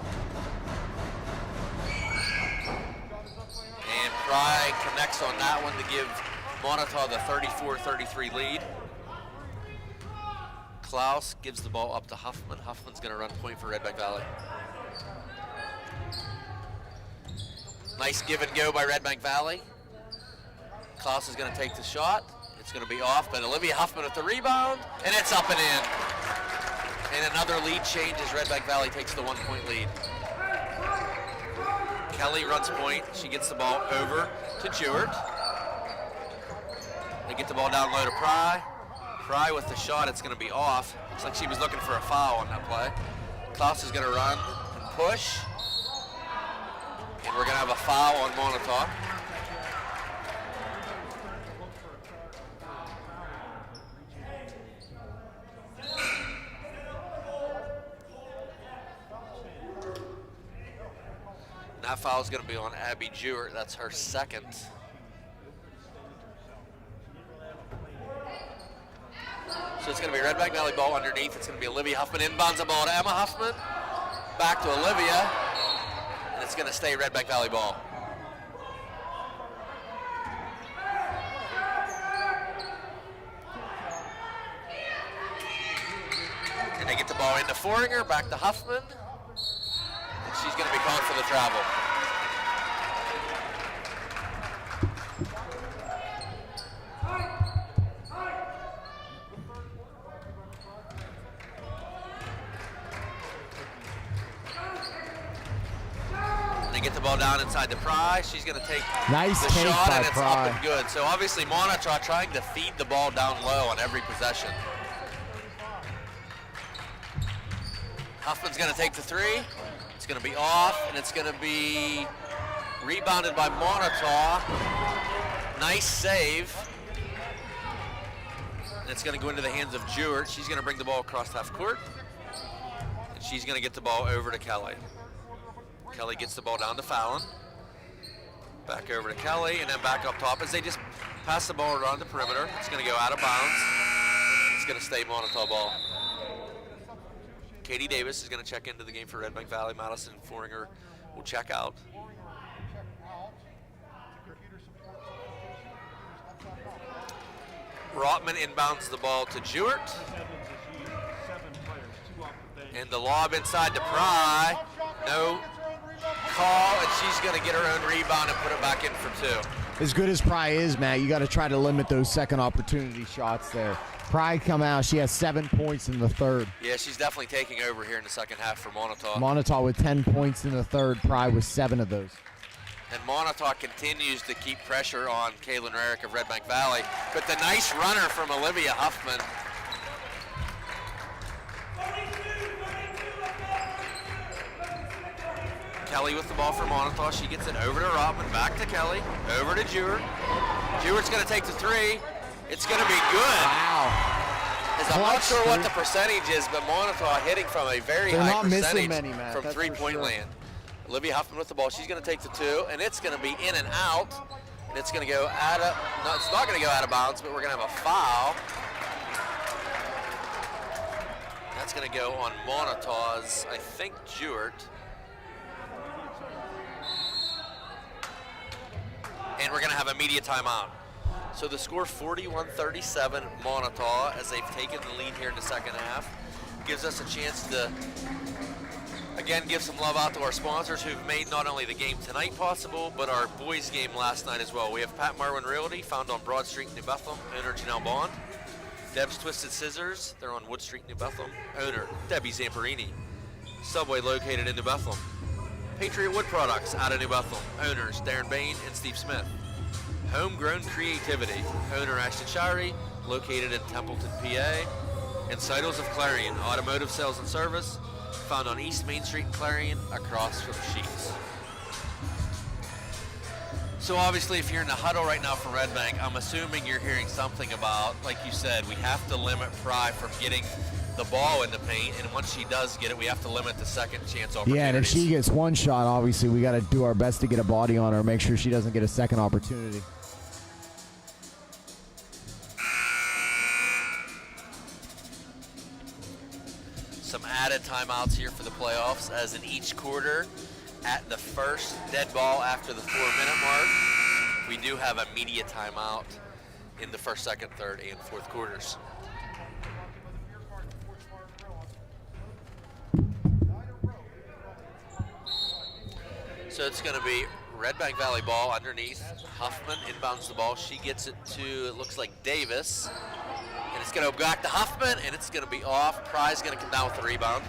And Pry connects on that one to give Moniteau the 34-33 lead. Klaus gives the ball up to Huffman. Huffman's going to run point for Redbank Valley. Nice give and go by Redbank Valley. Klaus is going to take the shot. It's going to be off, but Olivia Huffman with the rebound, and it's up and in. And another lead change as Redbank Valley takes the 1-point lead. Kelly runs point. She gets the ball over to Jewett. They get the ball down low to Pry. Pry with the shot, it's going to be off. Looks like she was looking for a foul on that play. Klaus is going to run and push. And we're going to have a foul on Moniteau. That foul is going to be on Abby Jewett. That's her second. So it's going to be Redbank Valley ball underneath. It's going to be Olivia Huffman inbounds the ball to Emma Huffman. Back to Olivia. And it's going to stay Redbank Valley ball. And they get the ball into Foringer. Back to Huffman. And she's going to be called for the travel. Get the ball down inside to Pry. She's going to take nice the take shot, by and it's Pry. up and good. So obviously Moniteau trying to feed the ball down low on every possession. Huffman's going to take the 3. It's going to be off, and it's going to be rebounded by Moniteau. Nice save. And it's going to go into the hands of Jewett. She's going to bring the ball across half court. And she's going to get the ball over to Kelly. Kelly gets the ball down to Fallon. Back over to Kelly, and then back up top as they just pass the ball around the perimeter. It's going to go out of bounds. It's going to stay Moniteau ball. Katie Davis is going to check into the game for Redbank Valley. Madison Foringer will check out. Rotman inbounds the ball to Jewett. And the lob inside to Pry. No call, and she's going to get her own rebound and put it back in for 2. As good as Pry is, Matt, you got to try to limit those second opportunity shots there. Pry come out, she has 7 points in the third. Yeah, she's definitely taking over here in the second half for Moniteau. Moniteau with 10 points in the third, Pry with 7 of those. And Moniteau continues to keep pressure on Kaylin Rarick of Redbank Valley. But the nice runner from Olivia Huffman. Kelly with the ball for Moniteau. She gets it over to Rotman, back to Kelly, over to Jewett. Jewett's going to take the 3. It's going to be good. Wow. I'm not sure what the percentage is, but Moniteau hitting from a very high percentage from 3-point land. Olivia Huffman with the ball. She's going to take the 2, and it's going to be in and out. And it's going to go out of, no, it's not going to go out of bounds, but we're going to have a foul. That's going to go on Moniteau's, I think, Jewett. And we're going to have a media timeout. So the score 41-37 Moniteau as they've taken the lead here in the second half. Gives us a chance to, again, give some love out to our sponsors who've made not only the game tonight possible, but our boys game last night as well. We have Pat Marwin Realty, found on Broad Street, New Bethlehem, owner Janelle Bond. Deb's Twisted Scissors, they're on Wood Street, New Bethlehem, owner Debbie Zamperini. Subway located in New Bethlehem. Patriot Wood Products out of New Bethlehem, owners Darren Bain and Steve Smith. Homegrown Creativity, owner Ashton Shirey, located in Templeton, PA. And Seidels of Clarion, automotive sales and service, found on East Main Street in Clarion, across from Sheets. So obviously, if you're in the huddle right now for Redbank, I'm assuming you're hearing something about, like you said, we have to limit Pry from getting the ball in the paint, and once she does get it, we have to limit the second chance opportunities. Yeah, and if she gets one shot, obviously, we got to do our best to get a body on her, make sure she doesn't get a second opportunity. Some added timeouts here for the playoffs, as in each quarter, at the first dead ball after the 4-minute mark, we do have a media timeout in the first, second, third, and fourth quarters. So it's going to be Redbank Valley ball underneath. Huffman inbounds the ball. She gets it to, it looks like Davis. And it's going to go back to Huffman, and it's going to be off. Pry's going to come down with the rebound.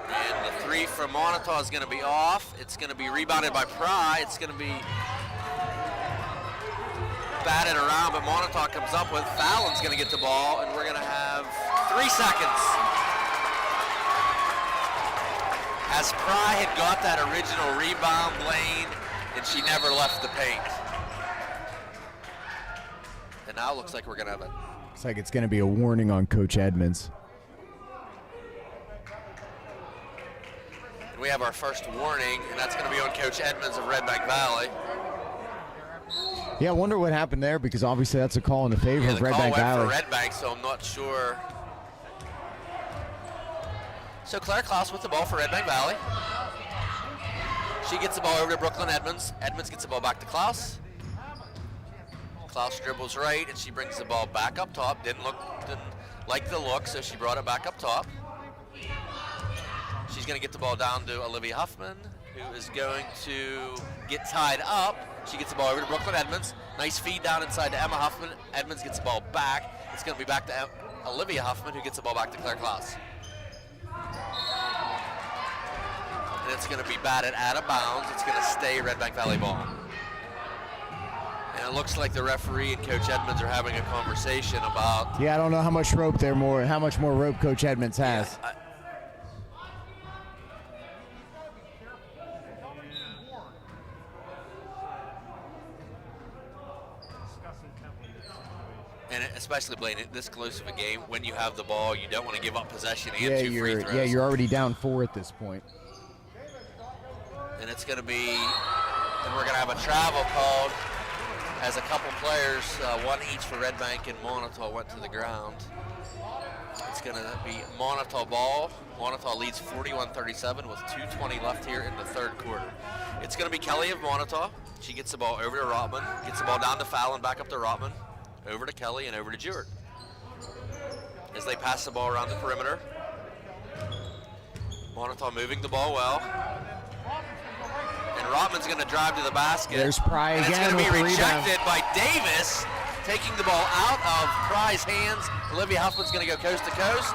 And the 3 from Moniteau is going to be off. It's going to be rebounded by Pry. It's going to be batted around, but Moniteau comes up with. Fallon's going to get the ball, and we're going to have 3 seconds. As Pry had got that original rebound lane, and she never left the paint. And now it looks like we're going to have it. Looks like it's going to be a warning on Coach Edmonds. And we have our first warning, and that's going to be on Coach Edmonds of Redbank Valley. Yeah, I wonder what happened there, because obviously that's a call in the favor of Redbank Valley. The call went for Redbank, so I'm not sure. So Claire Klaus with the ball for Redbank Valley. She gets the ball over to Brooklyn Edmonds. Edmonds gets the ball back to Klaus. Klaus dribbles right, and she brings the ball back up top. Didn't like the look, so she brought it back up top. She's going to get the ball down to Olivia Huffman, who is going to get tied up. She gets the ball over to Brooklyn Edmonds. Nice feed down inside to Emma Huffman. Edmonds gets the ball back. It's going to be back to Olivia Huffman, who gets the ball back to Claire Klaus. And it's going to be batted out of bounds. It's going to stay Redbank Valley ball. And it looks like the referee and Coach Edmonds are having a conversation about. Yeah, I don't know how much rope how much more rope Coach Edmonds has. Yeah, and especially playing it this close of a game, when you have the ball, you don't want to give up possession and 2 free throws. Yeah, you're already down 4 at this point. And it's going to be, and we're going to have a travel called as a couple players, one each for Redbank and Moniteau went to the ground. It's going to be Moniteau ball. Moniteau leads 41-37 with 2:20 left here in the third quarter. It's going to be Kelly of Moniteau. She gets the ball over to Rotman, gets the ball down to Fallon, back up to Rotman, over to Kelly, and over to Jewett. As they pass the ball around the perimeter. Moniteau moving the ball well. And Rotman's going to drive to the basket. There's Pry again. And it's going to be rejected rebound by Davis, taking the ball out of Pry's hands. Olivia Huffman's going to go coast to coast.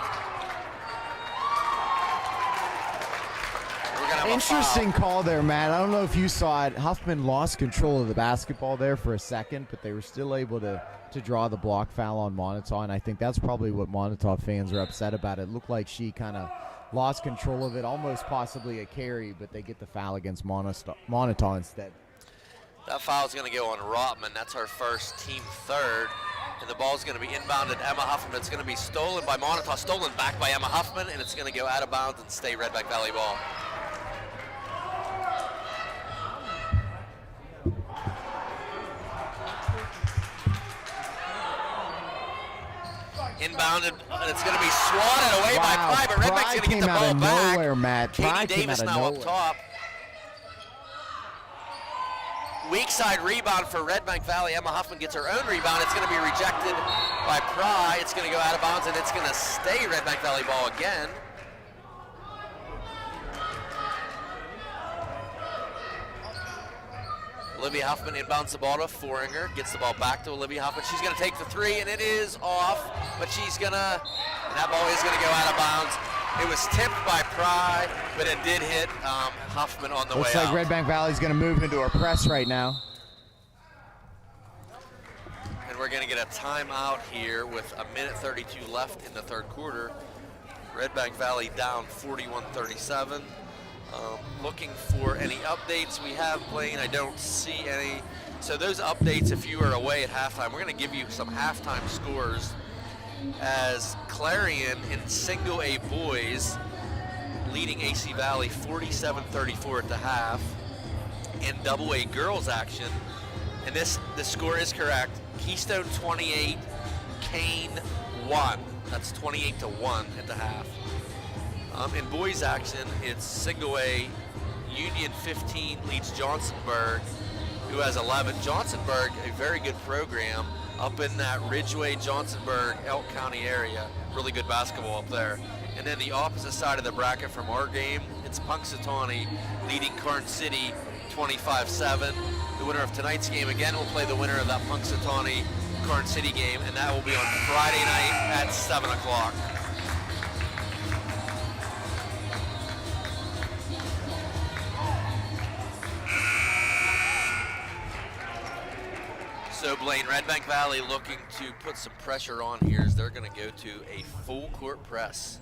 We're going to have Interesting a foul. call there, Matt. I don't know if you saw it. Huffman lost control of the basketball there for a second, but they were still able to draw the block foul on Moniteau, and I think that's probably what Moniteau fans are upset about. It looked like she kind of lost control of it, almost possibly a carry, but they get the foul against Moniteau instead. That foul is going to go on Rotman. That's our first team third. And the ball's going to be inbounded Emma Huffman. It's going to be stolen by Moniteau, stolen back by Emma Huffman, and it's going to go out of bounds and stay Redbank Valley ball. Inbounded, and it's going to be swatted away by Pry, but Redbank's going to get the ball back. Nowhere, Matt. Katie Davis now up top. Weak side rebound for Redbank Valley. Emma Huffman gets her own rebound. It's going to be rejected by Pry. It's going to go out of bounds, and it's going to stay Redbank Valley ball again. Olivia Huffman inbounds the ball to Foringer, gets the ball back to Olivia Huffman. She's going to take the three, and it is off, but that ball is going to go out of bounds. It was tipped by Pry, but it did hit Huffman on the way out. Looks like Redbank Valley's going to move into a press right now. And we're going to get a timeout here with 1:32 left in the third quarter. Redbank Valley down 41-37. Looking for any updates we have playing. I don't see any. So those updates, if you are away at halftime, we're going to give you some halftime scores as Clarion in single A boys leading AC Valley 47-34 at the half. In double A girls action, and the score is correct, Keystone 28, Kane 1. That's 28-1 at the half. In boys action, it's single A, Union 15 leads Johnsonburg, who has 11. Johnsonburg, a very good program up in that Ridgeway, Johnsonburg, Elk County area. Really good basketball up there. And then the opposite side of the bracket from our game, it's Punxsutawney leading Karn City 25-7. The winner of tonight's game, again, will play the winner of that Punxsutawney Karn City game, and that will be on Friday night at 7 o'clock. So Blaine, Redbank Valley looking to put some pressure on here as they're going to go to a full court press.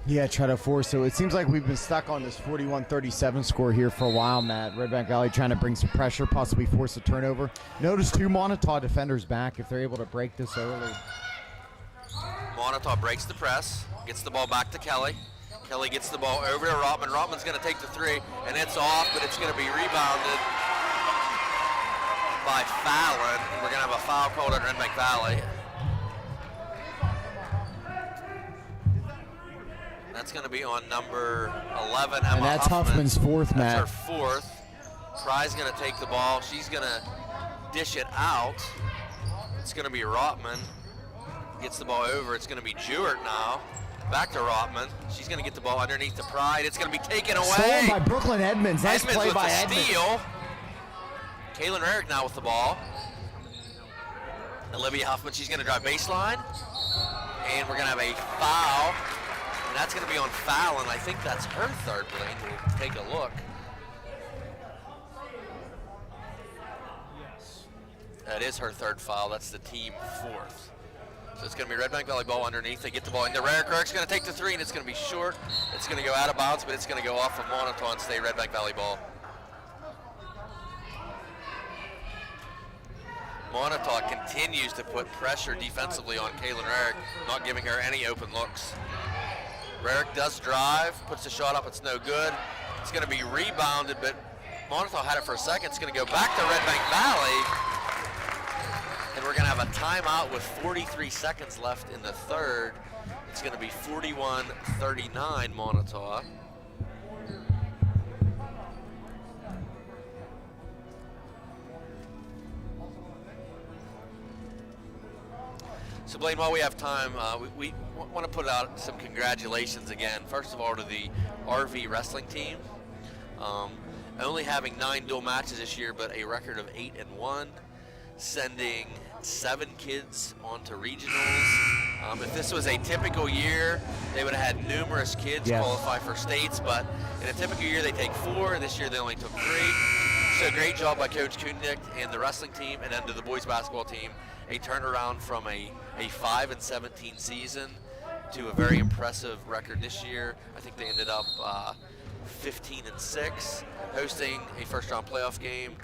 Yeah, try to force. So it seems like we've been stuck on this 41-37 score here for a while, Matt. Redbank Valley trying to bring some pressure, possibly force a turnover. Notice two Moniteau defenders back if they're able to break this early. Moniteau breaks the press, gets the ball back to Kelly. Kelly gets the ball over to Rotman. Rotman's going to take the three, and it's off, but it's going to be rebounded by Fallon. We're going to have a foul called on Redbank Valley. That's going to be on number 11, Emma And that's Huffman. Huffman's fourth, Matt. That's her fourth. Pry's going to take the ball. She's going to dish it out. It's going to be Rotman. Gets the ball over. It's going to be Jewett now. Back to Rotman. She's going to get the ball underneath the Pride. It's going to be taken away. Stolen by Brooklyn Edmonds. Nice Edmonds play with by the Edmonds. steal. Kaylin Rarick now with the ball. Olivia Huffman, she's going to drive baseline. And we're going to have a foul. And that's going to be on Fallon. I think that's her third, Blaine. We'll take a look. That is her third foul. That's the team fourth. So it's going to be Redbank Valley ball underneath. They get the ball into Rarick. Rarick's going to take the three, and it's going to be short. It's going to go out of bounds, but it's going to go off of Moniteau and stay Redbank Valley ball. Moniteau continues to put pressure defensively on Kaylin Rarick, not giving her any open looks. Rarick does drive, puts the shot up, it's no good. It's going to be rebounded, but Moniteau had it for a second. It's going to go back to Redbank Valley. And we're going to have a timeout with 43 seconds left in the third. It's going to be 41-39 Moniteau. So Blaine, while we have time, we want to put out some congratulations again. First of all, to the RV wrestling team. Only having 9 dual matches this year, but a record of 8-1. Sending 7 kids onto regionals. If this was a typical year, they would have had numerous kids qualify for states, but in a typical year they take 4, and this year they only took 3. So great job by Coach Kundick and the wrestling team, and then to the boys basketball team, a turnaround from a 5-17 season to a very impressive record this year. I think they ended up 15-6, hosting a first-round playoff game.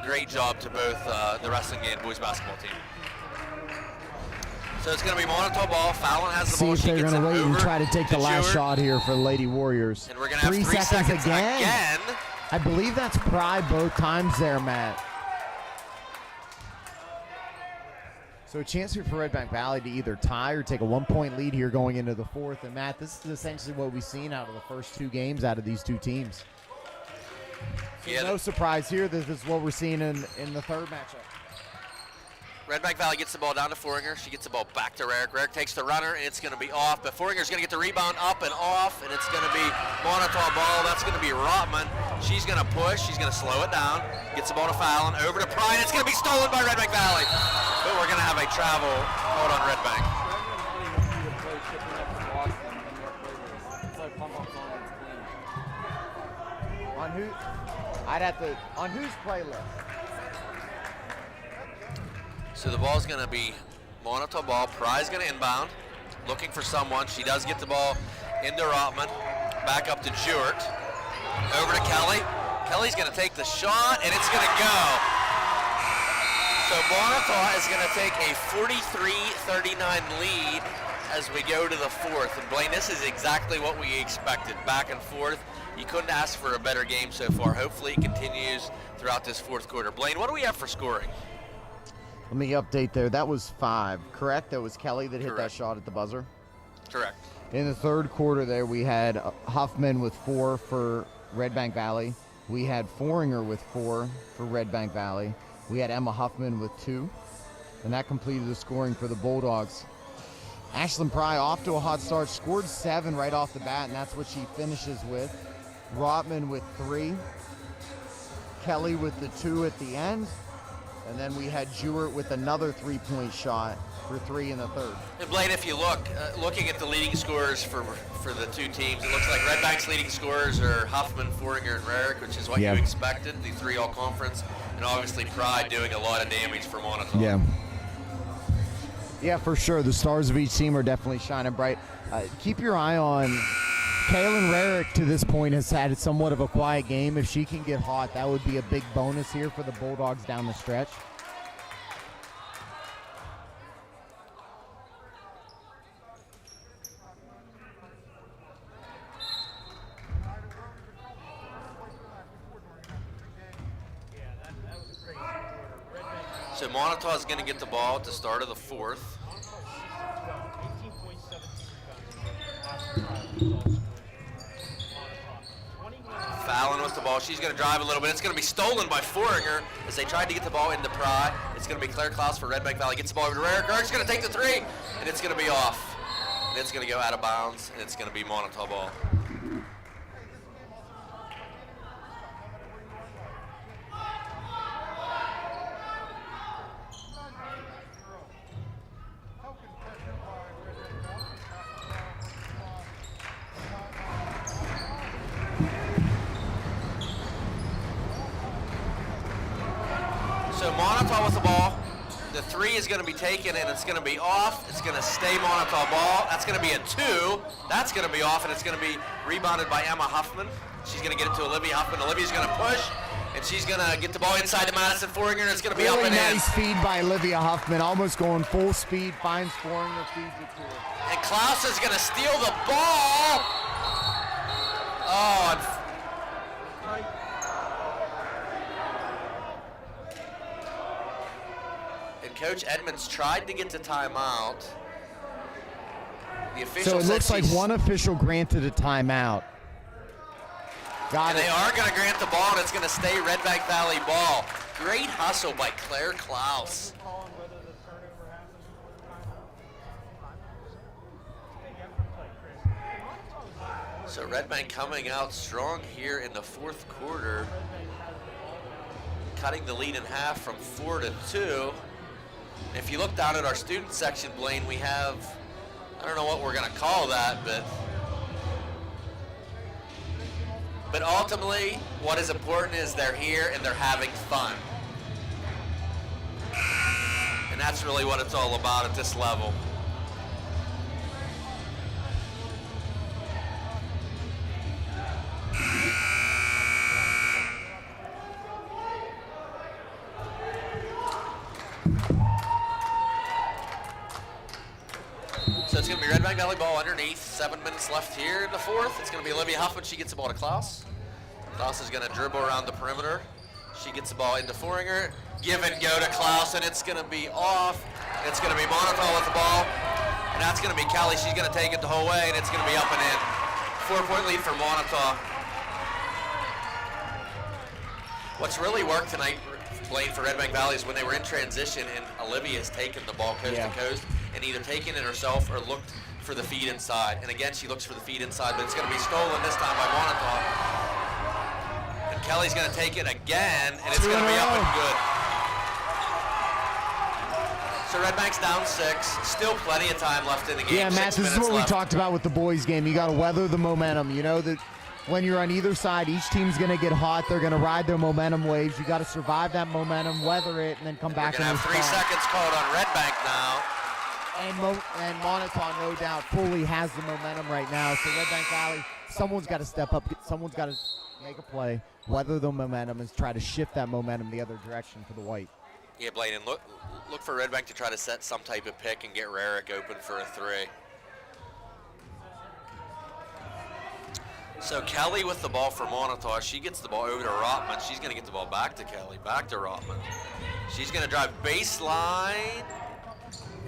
Great job to both the wrestling and boys basketball team. So it's going to be Moniteau ball. Fallon has the See ball. if She they're gets going to it wait and over try to take the to last Jewett. shot here for the Lady Warriors. And we're going to have 3 seconds again. I believe that's Pry both times there, Matt. So a chance here for Redbank Valley to either tie or take a 1-point lead here going into the fourth. And Matt, this is essentially what we've seen out of the first 2 games out of these 2 teams. So Yeah, no surprise here. This is what we're seeing in the third matchup. Redbank Valley gets the ball down to Foringer. She gets the ball back to Rarick. Rarick takes the runner, and it's going to be off. But Foringer's going to get the rebound up and off, and it's going to be Moniteau ball. That's going to be Rotman. She's going to push. She's going to slow it down. Gets the ball to Fallon. Over to Pride. It's going to be stolen by Redbank Valley. But we're going to have a travel called on Redbank. On who? On whose playlist? So the ball's going to be Moniteau ball. Pry's going to inbound, looking for someone. She does get the ball into Rotman. Back up to Jewett. Over to Kelly. Kelly's going to take the shot, and it's going to go. So Moniteau is going to take a 43-39 lead as we go to the fourth. And Blaine, this is exactly what we expected. Back and forth. You couldn't ask for a better game so far. Hopefully it continues throughout this fourth quarter. Blaine, what do we have for scoring? Let me update there. That was 5, correct? That was Kelly that hit that Correct. shot at the buzzer. Correct. In the third quarter there, we had Huffman with 4 for Redbank Valley. We had Foringer with 4 for Redbank Valley. We had Emma Huffman with 2. And that completed the scoring for the Bulldogs. Ashlyn Pry off to a hot start, scored 7 right off the bat, and that's what she finishes with. Rotman with 3. Kelly with the 2 at the end. And then we had Jewett with another 3-point shot for 3 in the third. And Blaine, if you look, looking at the leading scorers for the 2 teams, it looks like Redbank's leading scorers are Huffman, Foringer, and Rarick, which is what you expected, the 3 all-conference, and obviously Pride doing a lot of damage for Moniteau. Yeah, for sure. The stars of each team are definitely shining bright. Keep your eye on Kaylin Rarick. To this point has had somewhat of a quiet game. If she can get hot, that would be a big bonus here for the Bulldogs down the stretch. So Moniteau is going to get the ball at the start of the fourth. Fallon with the ball. She's going to drive a little bit. It's going to be stolen by Foringer as they tried to get the ball into Pry. It's going to be Claire Klaus for Redbank Valley. Gets the ball over to Rarick. Rarick's going to take the 3, and it's going to be off. And it's going to go out of bounds, and it's going to be Moniteau ball. So Moniteau with the ball. The 3 is going to be taken, and it's going to be off. It's going to stay Moniteau ball. That's going to be a 2. That's going to be off, and it's going to be rebounded by Emma Huffman. She's going to get it to Olivia Huffman. Olivia's going to push, and she's going to get the ball inside to Madison Foringer, and it's going to be up and nice in. feed by Olivia Huffman, almost going full speed, finds Foringer, feeds it to her. And Klaus is going to steal the ball. Oh, and Coach Edmonds tried to get the timeout. The official So it said looks like one official granted a timeout. Got and it. they are going to grant the ball, and it's going to stay Redbank Valley ball. Great hustle by Claire Klaus. So Redbank coming out strong here in the fourth quarter, cutting the lead in half from 4 to 2. If you look down at our student section, Blaine, we have, I don't know what we're going to call that, but ultimately, what is important is they're here and they're having fun. And that's really what it's all about at this level. So it's going to be Redbank Valley ball underneath. 7 minutes left here in the fourth. It's going to be Olivia Huffman. She gets the ball to Klaus. Klaus is going to dribble around the perimeter. She gets the ball into Foringer. Give and go to Klaus, and it's going to be off. It's going to be Moniteau with the ball. And that's going to be Kelly. She's going to take it the whole way, and it's going to be up and in. 4-point lead for Moniteau. What's really worked tonight, Blaine, for Redbank Valley is when they were in transition and Olivia's taken the ball coast to coast and either taken it herself or looked for the feed inside. And again, she looks for the feed inside, but it's going to be stolen this time by Moniteau. And Kelly's going to take it again, and it's going to be up and good. So Redbank's down 6. Still plenty of time left in the game. Yeah, Matt, this is what we talked about with the boys game. You got to weather the momentum. You know that when you're on either side, each team's going to get hot. They're going to ride their momentum waves. You got to survive that momentum, weather it, and then come back and respond. We're going to have 3 seconds called on Redbank now. And Moniteau, no doubt, fully has the momentum right now. So Redbank Valley, someone's got to step up. Someone's got to make a play, weather the momentum, and try to shift that momentum the other direction for the white. Yeah, Blaine, and look for Redbank to try to set some type of pick and get Rarick open for a 3. So Kelly with the ball for Moniteau. She gets the ball over to Rotman. She's going to get the ball back to Kelly, back to Rotman. She's going to drive baseline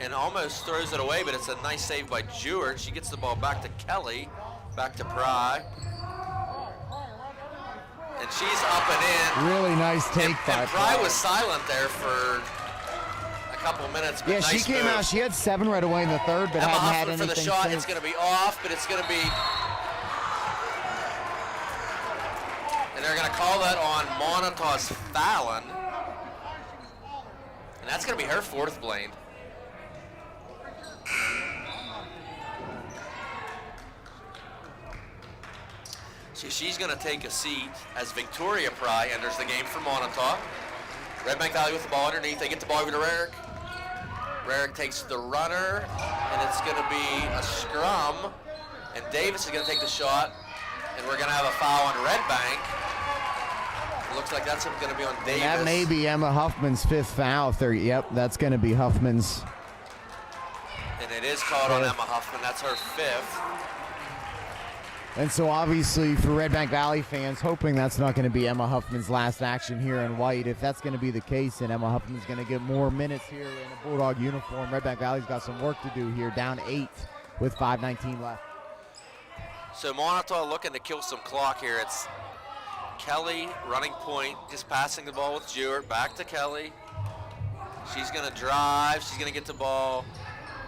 and almost throws it away, but it's a nice save by Jewett. She gets the ball back to Kelly, back to Pry. And she's up and in. Really nice take by and Pry was silent there for a couple of minutes. But yeah, nice she came move. out. She had 7 right away in the third, but Emma hadn't Huffman had anything for the shot. since. It's going to be off, but it's going to be. And they're going to call that on Monitau's Fallon. And that's going to be her 4th, Blaine. So she's going to take a seat as Victoria Pry enters the game for Moniteau. Redbank Valley with the ball underneath. They get the ball over to Rarick. Rarick takes the runner, and it's going to be a scrum. And Davis is going to take the shot, and we're going to have a foul on Redbank. It looks like that's going to be on Davis. That may be Emma Huffman's 5th foul. Yep, that's going to be Huffman's. And it is called on Emma Huffman. That's her 5th. And so obviously for Redbank Valley fans, hoping that's not going to be Emma Huffman's last action here in white. If that's going to be the case, then Emma Huffman's going to get more minutes here in a Bulldog uniform. Redbank Valley's got some work to do here, down 8 with 5:19 left. So Moniteau looking to kill some clock here. It's Kelly running point, just passing the ball with Jewett, back to Kelly. She's going to drive. She's going to get the ball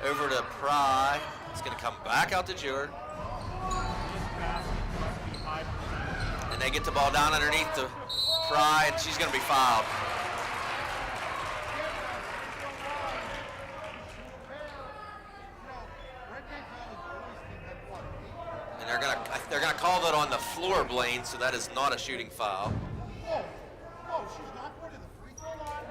over to Pry. It's going to come back out to Jewett. And they get the ball down underneath the Pry, and she's going to be fouled. And they're gonna call that on the floor, Blaine, so that is not a shooting foul. She's not going to the free throw line.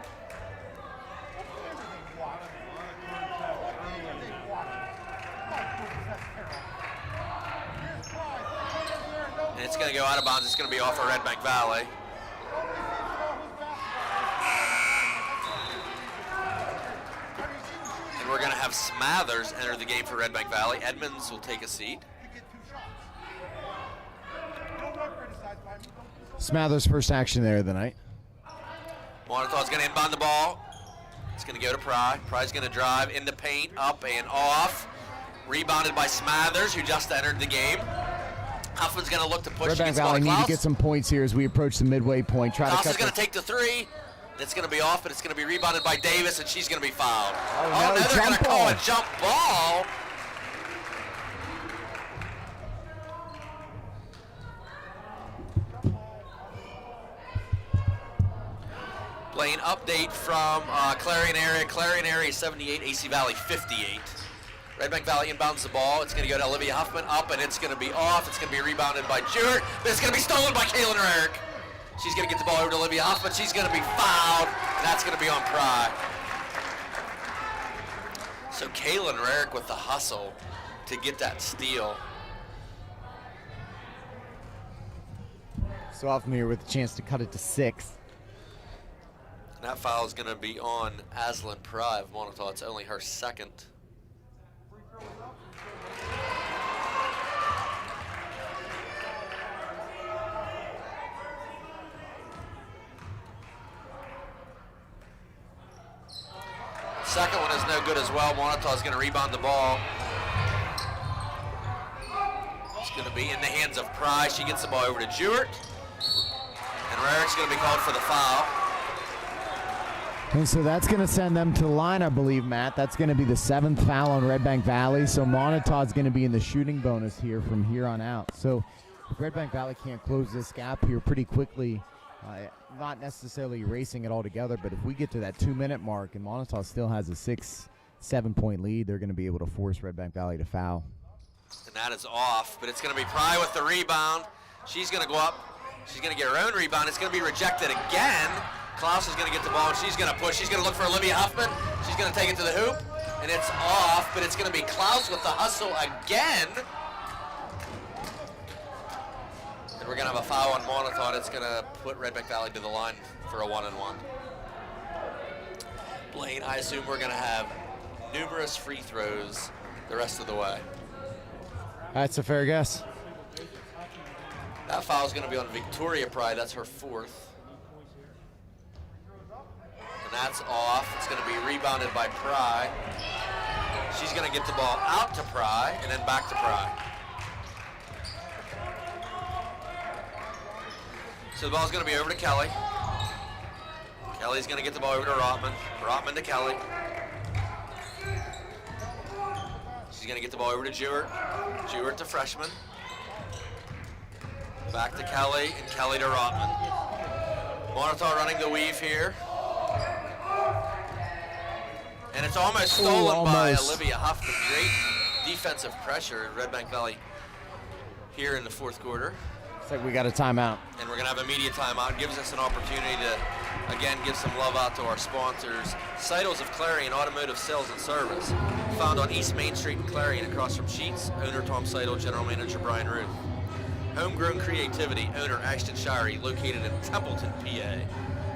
And it's going to go out of bounds. It's going to be off of Redbank Valley. And we're going to have Smathers enter the game for Redbank Valley. Edmonds will take a seat. Smathers' first action there of the night. Moniteau's going to inbound the ball. It's going to go to Pry. Pry's going to drive in the paint, up and off. Rebounded by Smathers, who just entered the game. Huffman's going to look to push. Redbank Valley need to get some points here as we approach the midway point. Klaus is going to take the 3. It's going to be off, but it's going to be rebounded by Davis, and she's going to be fouled. Oh, no, they're going to call a jump ball. Blaine, update from Clarion area. Clarion area 78, AC Valley 58. Redbank Valley inbounds the ball. It's going to go to Olivia Huffman, up, and it's going to be off. It's going to be rebounded by Jewett, but it's going to be stolen by Kaylin Rarick. She's going to get the ball over to Olivia Huffman. She's going to be fouled, and that's going to be on Pry. So Kaylin Rarick with the hustle to get that steal. So Huffman here with a chance to cut it to 6. And that foul is going to be on Aslan Pry of Moniteau. It's only her 2nd. second one is no good as well. Moniteau is going to rebound the ball. It's going to be in the hands of Pry. She gets the ball over to Jewett. And Rarick's going to be called for the foul. And so that's going to send them to the line, I believe, Matt. That's going to be the 7th foul on Redbank Valley. So Moniteau is going to be in the shooting bonus here from here on out. So if Redbank Valley can't close this gap here pretty quickly, not necessarily erasing it altogether, but if we get to that 2-minute mark and Moniteau still has a 6-7 point lead, they're going to be able to force Redbank Valley to foul. And that is off, but it's going to be Pry with the rebound. She's going to go up. She's going to get her own rebound. It's going to be rejected again. Klaus is going to get the ball, and she's going to push. She's going to look for Olivia Huffman. She's going to take it to the hoop, and it's off, but it's going to be Klaus with the hustle again. And we're going to have a foul on Moniteau. It's going to put Redbank Valley to the line for a 1-and-1. Blaine, I assume we're going to have numerous free throws the rest of the way. That's a fair guess. That foul is going to be on Victoria Pry. That's her 4th. And that's off. It's going to be rebounded by Pry. She's going to get the ball out to Pry and then back to Pry. So the ball's going to be over to Kelly. Kelly's going to get the ball over to Rotman. Rotman to Kelly. She's going to get the ball over to Jewett. Jewett to freshman. Back to Kelly, and Kelly to Rotman. Moniteau running the weave here. And it's almost stolen by Olivia Huffman. Great defensive pressure in Redbank Valley here in the 4th quarter. Looks like we got a timeout. And we're going to have immediate timeout. It gives us an opportunity to, again, give some love out to our sponsors. Seidels of Clarion Automotive Sales and Service, found on East Main Street in Clarion across from Sheets. Owner Tom Seidel, General Manager Brian Ruth. Homegrown Creativity, owner Ashton Shirey, located in Templeton, PA.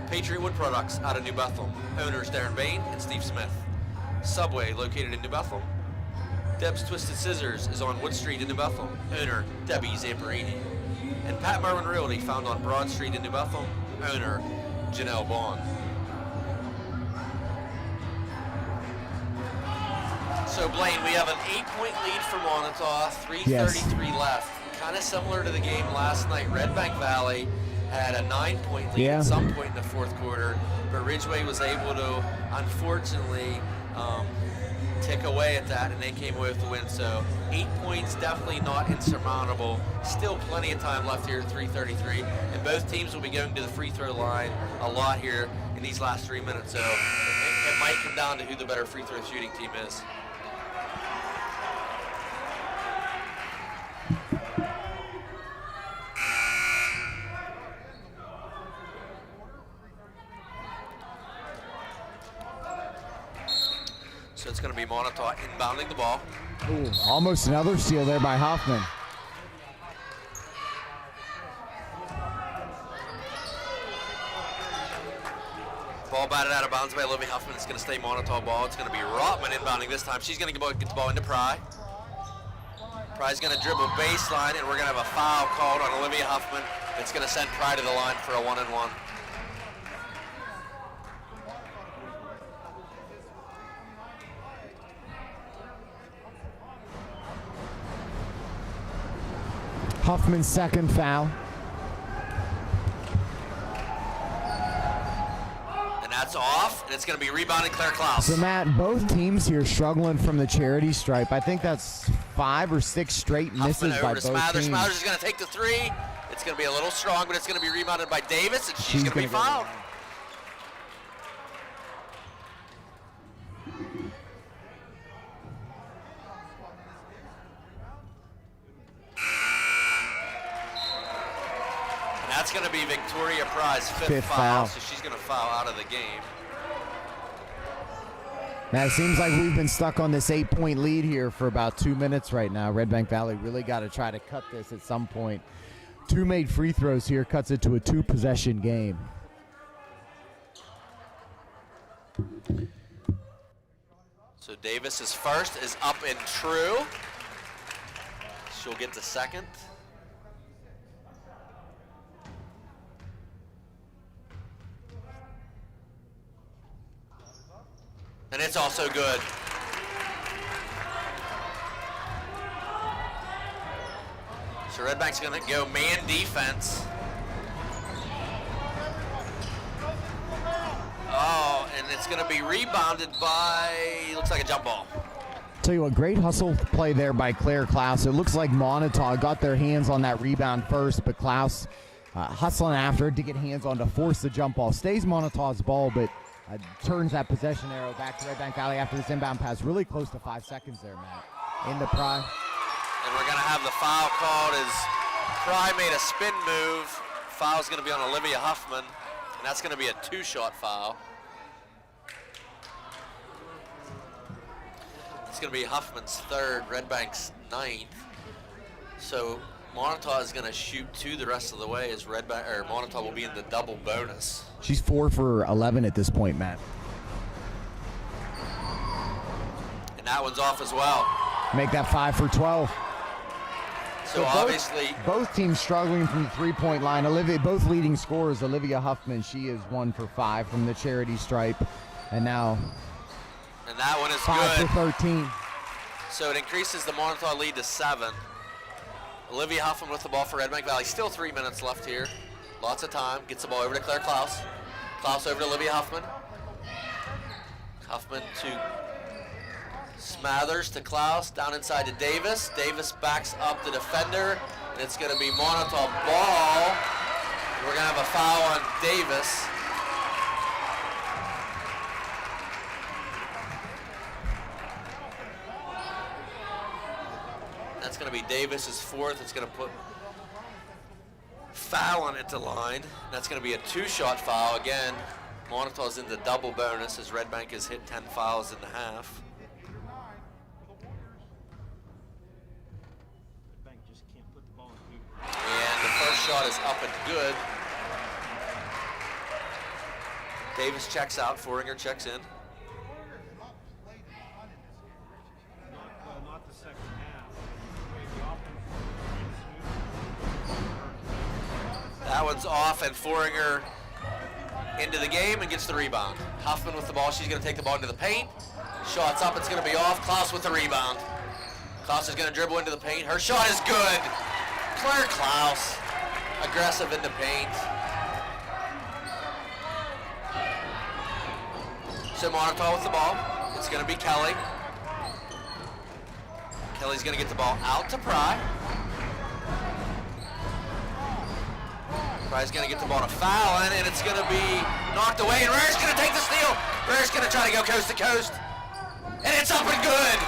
Patriot Wood Products out of New Bethlehem, owners Darren Bain and Steve Smith. Subway, located in New Bethlehem. Deb's Twisted Scissors is on Wood Street in New Bethlehem, owner Debbie Zamperini. And Pat Merwin Realty, found on Broad Street in New Bethlehem, owner Janelle Bond. So Blaine, we have an 8-point lead for Moniteau, 3:33 left. Kind of similar to the game last night. Redbank Valley had a 9-point lead at some point in the 4th quarter, but Ridgeway was able to, unfortunately, tick away at that, and they came away with the win. So 8 points, definitely not insurmountable. Still plenty of time left here at 3:33, and both teams will be going to the free throw line a lot here in these last 3 minutes. So it might come down to who the better free throw shooting team is. So it's going to be Moniteau inbounding the ball. Ooh, almost another steal there by Hoffman. Ball batted out of bounds by Olivia Huffman. It's going to stay Moniteau ball. It's going to be Rotman inbounding this time. She's going to get the ball into Pry. Pry's going to dribble baseline, and we're going to have a foul called on Olivia Huffman. It's going to send Pry to the line for a 1-and-1. Huffman's 2nd foul. And that's off, and it's going to be rebounded Claire Klaus. So Matt, both teams here struggling from the charity stripe. I think that's 5 or 6 straight misses by both Smathers. teams. Smathers is going to take the 3. It's going to be a little strong, but it's going to be rebounded by Davis, and she's going to be fouled. That's going to be Victoria Pry's 5th foul, so she's going to foul out of the game. Now it seems like we've been stuck on this 8-point lead here for about 2 minutes right now. Redbank Valley really got to try to cut this at some point. 2 made free throws here cuts it to a 2-possession game. So Davis's first is up and true. She'll get the second. And And it's also good. So Redbank's gonna go man defense. Oh, and it's gonna be rebounded by, looks like a jump ball. Tell you what, great hustle play there by Claire Klaus. It looks like Moniteau got their hands on that rebound first, but Klaus hustling after to get hands on to force the jump ball. Stays Monitau's ball, but turns that possession arrow back to Redbank Valley after this inbound pass. Really close to 5 seconds there, Matt. In the Pry. And we're gonna have the foul called as Pry made a spin move. Foul's gonna be on Olivia Huffman, and that's gonna be a 2-shot foul. It's gonna be Huffman's 3rd, Redbank's 9th. So Moniteau is gonna shoot 2 the rest of the way as Moniteau will be in the double bonus. She's 4 for 11 at this point, Matt. And that one's off as well. Make that 5 for 12. So obviously both teams struggling from the 3-point line. Both leading scorers, Olivia Huffman, she is 1 for 5 from the charity stripe, and now that one is 5 good. for 13. So it increases the Moniteau lead to 7. Olivia Huffman with the ball for Redbank Valley. Still 3 minutes left here. Lots of time. Gets the ball over to Claire Klaus. Klaus over to Olivia Huffman. Huffman to Smathers to Klaus. Down inside to Davis. Davis backs up the defender. And it's going to be Moniteau ball. And we're going to have a foul on Davis. That's going to be Davis's 4th. It's going to put Fallon at the line. That's going to be a 2-shot foul. Again, Moniteau's in the double bonus as Redbank has hit 10 fouls in the half. And the first shot is up and good. Davis checks out. Foringer checks in. That one's off, and Foringer into the game and gets the rebound. Huffman with the ball. She's going to take the ball into the paint. Shot's up. It's going to be off. Klaus with the rebound. Klaus is going to dribble into the paint. Her shot is good. Claire Klaus, aggressive in the paint. So Moniteau with the ball. It's going to be Kelly. Kelly's going to get the ball out to Pry. Pry's going to get the ball to Fallon, and it's going to be knocked away, and Rare's going to take the steal. Rare's going to try to go coast to coast, and it's up and good.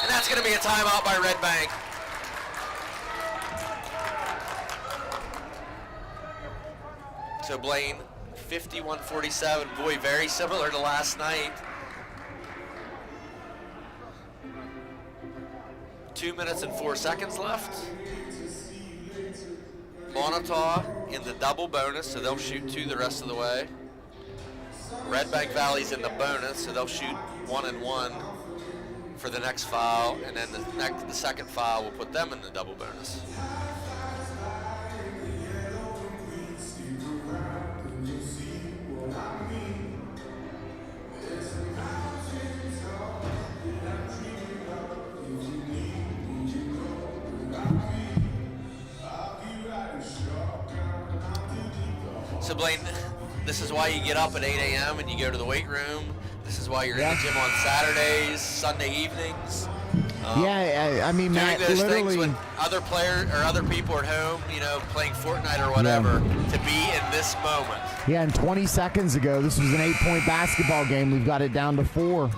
And that's going to be a timeout by Redbank. So Blaine, 51-47. Boy, very similar to last night. 2 minutes and 4 seconds left. Moniteau in the double bonus, so they'll shoot 2 the rest of the way. Redbank Valley's in the bonus, so they'll shoot 1 and 1 for the next foul, and then the second foul will put them in the double bonus. So Blaine, this is why you get up at 8 a.m. and you go to the weight room. This is why you're in the gym on Saturdays, Sunday evenings. I mean, doing Matt, those literally, things when other players or other people are at home, playing Fortnite or whatever, to be in this moment. Yeah, and 20 seconds ago, this was an 8-point basketball game. We've got it down to 4.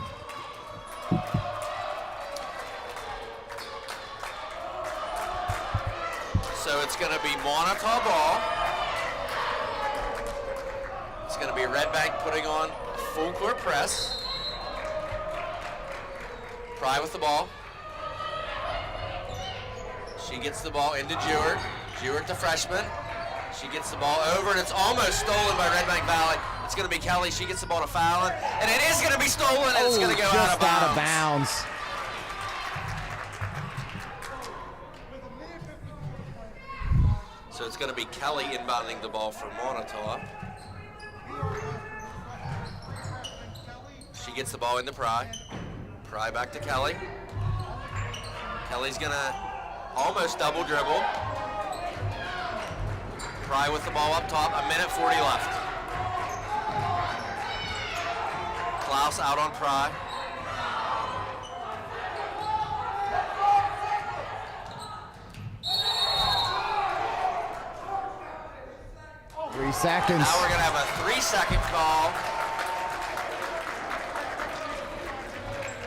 So it's going to be Moniteau ball. It's going to be Redbank putting on a full court press. Pry with the ball. She gets the ball into Jewett. Jewett, the freshman. She gets the ball over, and it's almost stolen by Redbank Valley. It's going to be Kelly. She gets the ball to Fallon, and it is going to be stolen, and it's going to go out of bounds. Out of bounds. So it's going to be Kelly inbounding the ball for Moniteau. gets the ball into Pry. Pry back to Kelly. Kelly's gonna almost double dribble. Pry with the ball up top, 1:40 left. Klaus out on Pry. Three seconds. Now we're gonna have a 3-second call.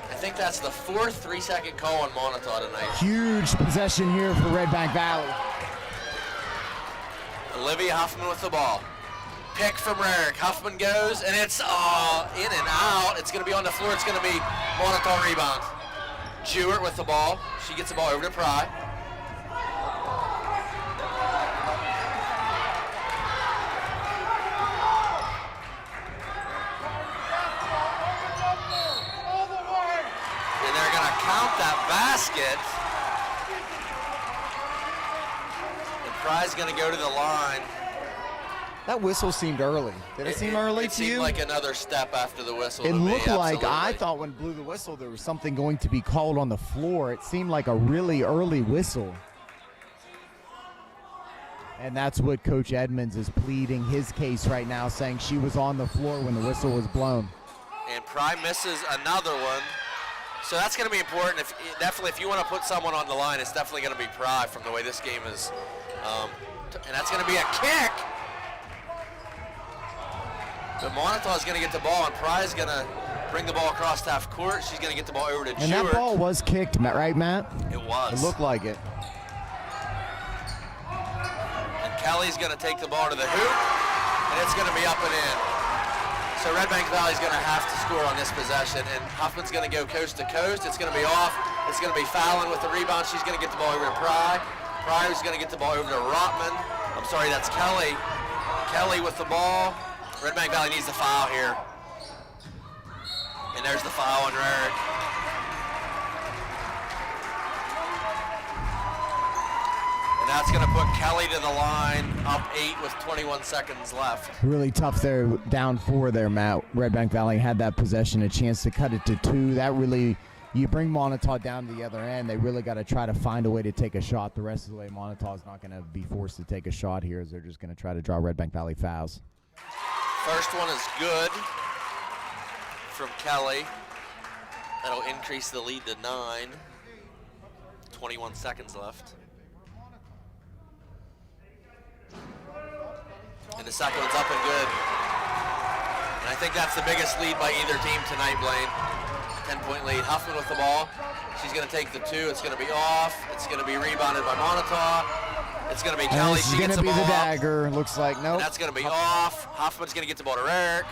I think that's the 4th 3-second call on Moniteau tonight. Huge possession here for Redbank Valley. Olivia Huffman with the ball. Pick from Rarick. Huffman goes, and it's in and out. It's going to be on the floor. It's going to be Moniteau rebound. Jewett with the ball. She gets the ball over to Pry. And they're going to count that basket. Pry's going to go to the line. That whistle seemed early. Did it seem early it to seemed you? like another step after the whistle. It to me, looked like, absolutely. I thought when blew the whistle there was something going to be called on the floor. It seemed like a really early whistle. And that's what Coach Edmonds is pleading his case right now, saying she was on the floor when the whistle was blown. And Pry misses another one. So that's going to be important. Definitely, if you want to put someone on the line, it's definitely going to be Pry from the way this game is. And that's going to be a kick. But Moniteau is going to get the ball, and Pry is going to bring the ball across half court. She's going to get the ball over to Jewett. And that ball was kicked, right, Matt? It was. It looked like it. And Kelly's going to take the ball to the hoop, and it's going to be up and in. So Redbank Valley's going to have to score on this possession, and Huffman's going to go coast to coast. It's going to be off. It's going to be Fallon with the rebound. She's going to get the ball over to Pry. Pry's going to get the ball over to Rotman. I'm sorry, that's Kelly. Kelly with the ball. Redbank Valley needs the foul here. And there's the foul on Rarick. And that's going to put Kelly to the line, up 8 with 21 seconds left. Really tough there, down 4 there, Matt. Redbank Valley had that possession, a chance to cut it to 2. That really, you bring Moniteau down to the other end, they really got to try to find a way to take a shot. The rest of the way, Moniteau's not going to be forced to take a shot here, as they're just going to try to draw Redbank Valley fouls. First one is good from Kelly. That'll increase the lead to 9. 21 seconds left. And the second one's up and good. And I think that's the biggest lead by either team tonight, Blaine. 10-point lead. Huffman with the ball. She's going to take the 2. It's going to be off. It's going to be rebounded by Moniteau. It's going to be Kelly. She gets the ball. The dagger. Looks like nope. And that's going to be off. Huffman's going to get the ball to Rarick.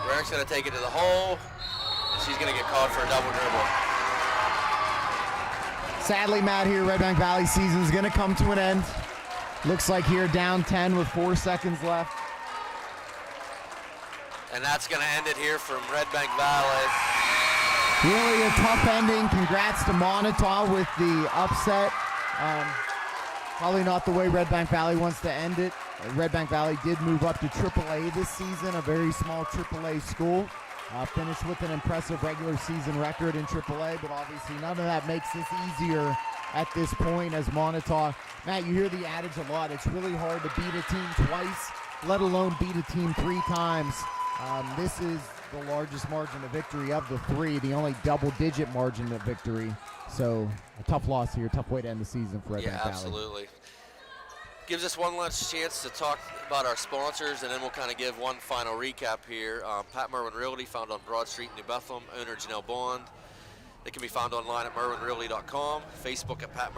Rarick's going to take it to the hole. And she's going to get called for a double dribble. Sadly, Matt, here Redbank Valley season's going to come to an end. Looks like here down 10 with 4 seconds left. And that's going to end it here from Redbank Valley. Really a tough ending. Congrats to Moniteau with the upset. Probably not the way Redbank Valley wants to end it. Redbank Valley did move up to AAA this season, a very small AAA school. Finished with an impressive regular season record in AAA, but obviously none of that makes this easier at this point as Moniteau. Matt, you hear the adage a lot. It's really hard to beat a team twice, let alone beat a team 3 times. This is the largest margin of victory of the 3, the only double-digit margin of victory. So a tough loss here, tough way to end the season for Redbank Valley. Yeah, absolutely. Gives us one last chance to talk about our sponsors, and then we'll kind of give one final recap here. Pat Merwin Realty, found on Broad Street in New Bethlehem, owner Janelle Bond. They can be found online at merwinrealty.com, Facebook at Pat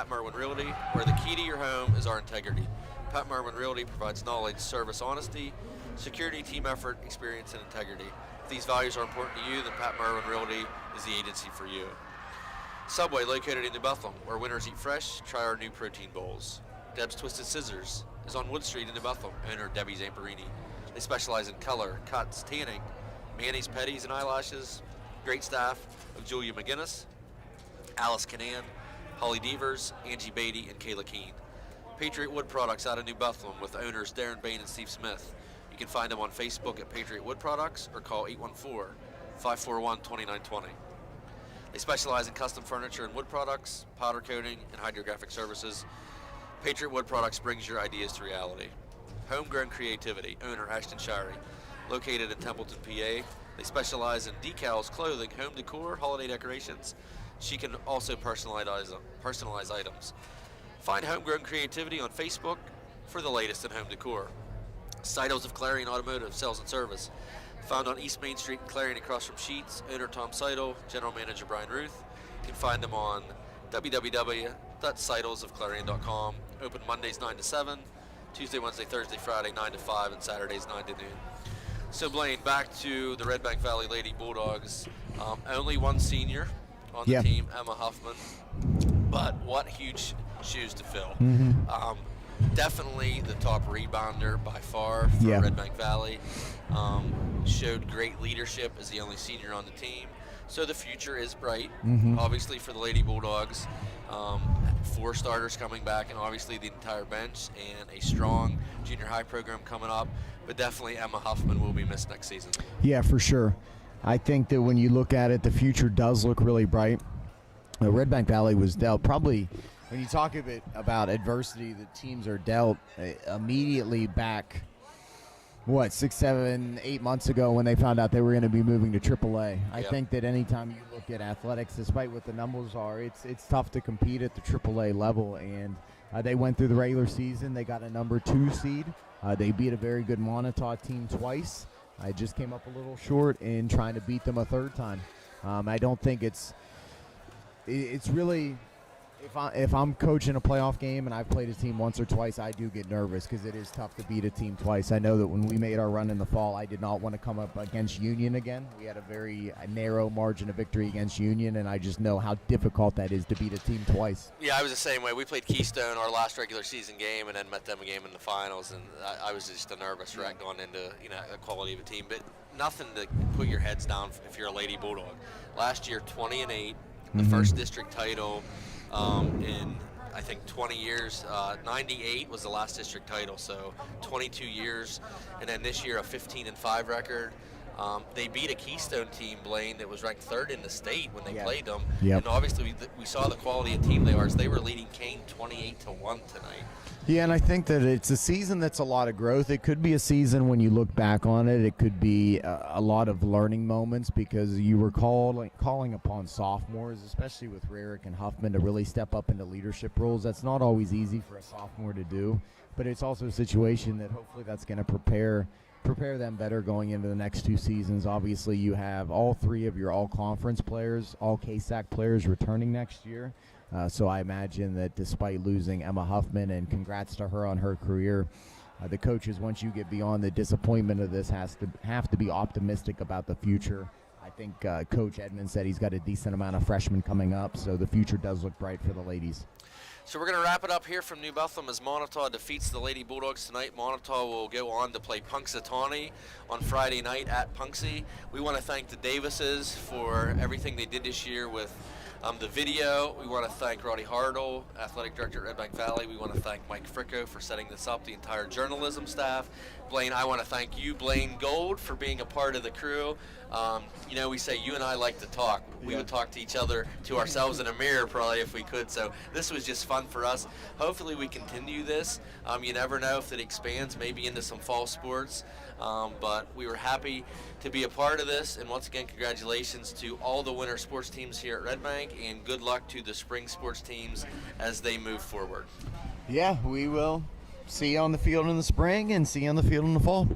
Merwin Realty, where the key to your home is our integrity. Pat Merwin Realty provides knowledge, service, honesty, security, team effort, experience, and integrity. If these values are important to you, then Pat Merwin Realty is the agency for you. Subway, located in New Bethlehem, where winners eat fresh, try our new protein bowls. Deb's Twisted Scissors is on Wood Street in New Bethlehem, owner Debbie Zamperini. They specialize in color, cuts, tanning, manis, petties, and eyelashes. Great staff of Julia McGinnis, Alice Canan, Holly Devers, Angie Beatty, and Kayla Keene. Patriot Wood Products out of New Bethlehem with owners Darren Bain and Steve Smith. You can find them on Facebook at Patriot Wood Products or call 814-541-2920. They specialize in custom furniture and wood products, powder coating, and hydrographic services. Patriot Wood Products brings your ideas to reality. Homegrown Creativity, owner Ashton Shirey, located in Templeton, PA. They specialize in decals, clothing, home decor, holiday decorations. She can also personalize items. Find Homegrown Creativity on Facebook for the latest in home decor. Seidels of Clarion Automotive Sales and Service, found on East Main Street in Clarion across from Sheetz. Owner Tom Seidel, General Manager Brian Ruth. You can find them on www.seidelsofclarion.com. Open Mondays 9 to 7, Tuesday, Wednesday, Thursday, Friday 9 to 5, and Saturdays 9 to noon. So Blaine, back to the Redbank Valley Lady Bulldogs. Only one senior on the team, Emma Huffman. But what huge shoes to fill. Definitely the top rebounder by far for Redbank Valley. Showed great leadership as the only senior on the team. So the future is bright, obviously, for the Lady Bulldogs. 4 starters coming back, and obviously the entire bench, and a strong junior high program coming up. But definitely Emma Huffman will be missed next season. Yeah, for sure. I think that when you look at it, the future does look really bright. Redbank Valley was dealt probably, when you talk a bit about adversity, the teams are dealt immediately back, 6, 7, 8 months ago when they found out they were going to be moving to AAA. I think that anytime you look at athletics, despite what the numbers are, it's tough to compete at the AAA level. And they went through the regular season. They got a number 2 seed. They beat a very good Moniteau team twice. I just came up a little short in trying to beat them a 3rd time. I don't think it's really, if I'm coaching a playoff game and I've played a team once or twice, I do get nervous because it is tough to beat a team twice. I know that when we made our run in the fall, I did not want to come up against Union again. We had a very narrow margin of victory against Union, and I just know how difficult that is to beat a team twice. Yeah, I was the same way. We played Keystone our last regular season game and then met them a game in the finals, and I was just a nervous wreck going into the quality of a team. But nothing to put your heads down if you're a Lady Bulldog. Last year, 20-8, the first district title. In I think 20 years. 98 was the last district title, so 22 years, and then this year a 15-5 record. They beat a Keystone team, Blaine, that was ranked 3rd in the state when they played them. And obviously we saw the quality of team they are. So they were leading Kane 28-1 tonight. Yeah, and I think that it's a season that's a lot of growth. It could be a season when you look back on it, it could be a lot of learning moments because you were calling upon sophomores, especially with Rarick and Huffman, to really step up into leadership roles. That's not always easy for a sophomore to do, but it's also a situation that hopefully that's going to prepare them better going into the next 2 seasons. Obviously, you have all 3 of your all-conference players, all KSAC players returning next year. So I imagine that despite losing Emma Huffman, and congrats to her on her career, the coaches, once you get beyond the disappointment of this, have to be optimistic about the future. I think Coach Edmond said he's got a decent amount of freshmen coming up, so the future does look bright for the ladies. So we're going to wrap it up here from New Bethlehem as Moniteau defeats the Lady Bulldogs tonight. Moniteau will go on to play Punxsutawney on Friday night at Punxsy. We want to thank the Davises for everything they did this year with the video. We want to thank Roddy Hardle, Athletic Director at Redbank Valley. We want to thank Mike Fricko for setting this up, the entire journalism staff. Blaine, I want to thank you, Blaine Gold, for being a part of the crew. We say you and I like to talk. We would talk to each other, to ourselves in a mirror probably if we could. So this was just fun for us. Hopefully we continue this. You never know if it expands maybe into some fall sports. But we were happy to be a part of this. And once again, congratulations to all the winter sports teams here at Redbank, and good luck to the spring sports teams as they move forward. Yeah, we will see you on the field in the spring and see you on the field in the fall.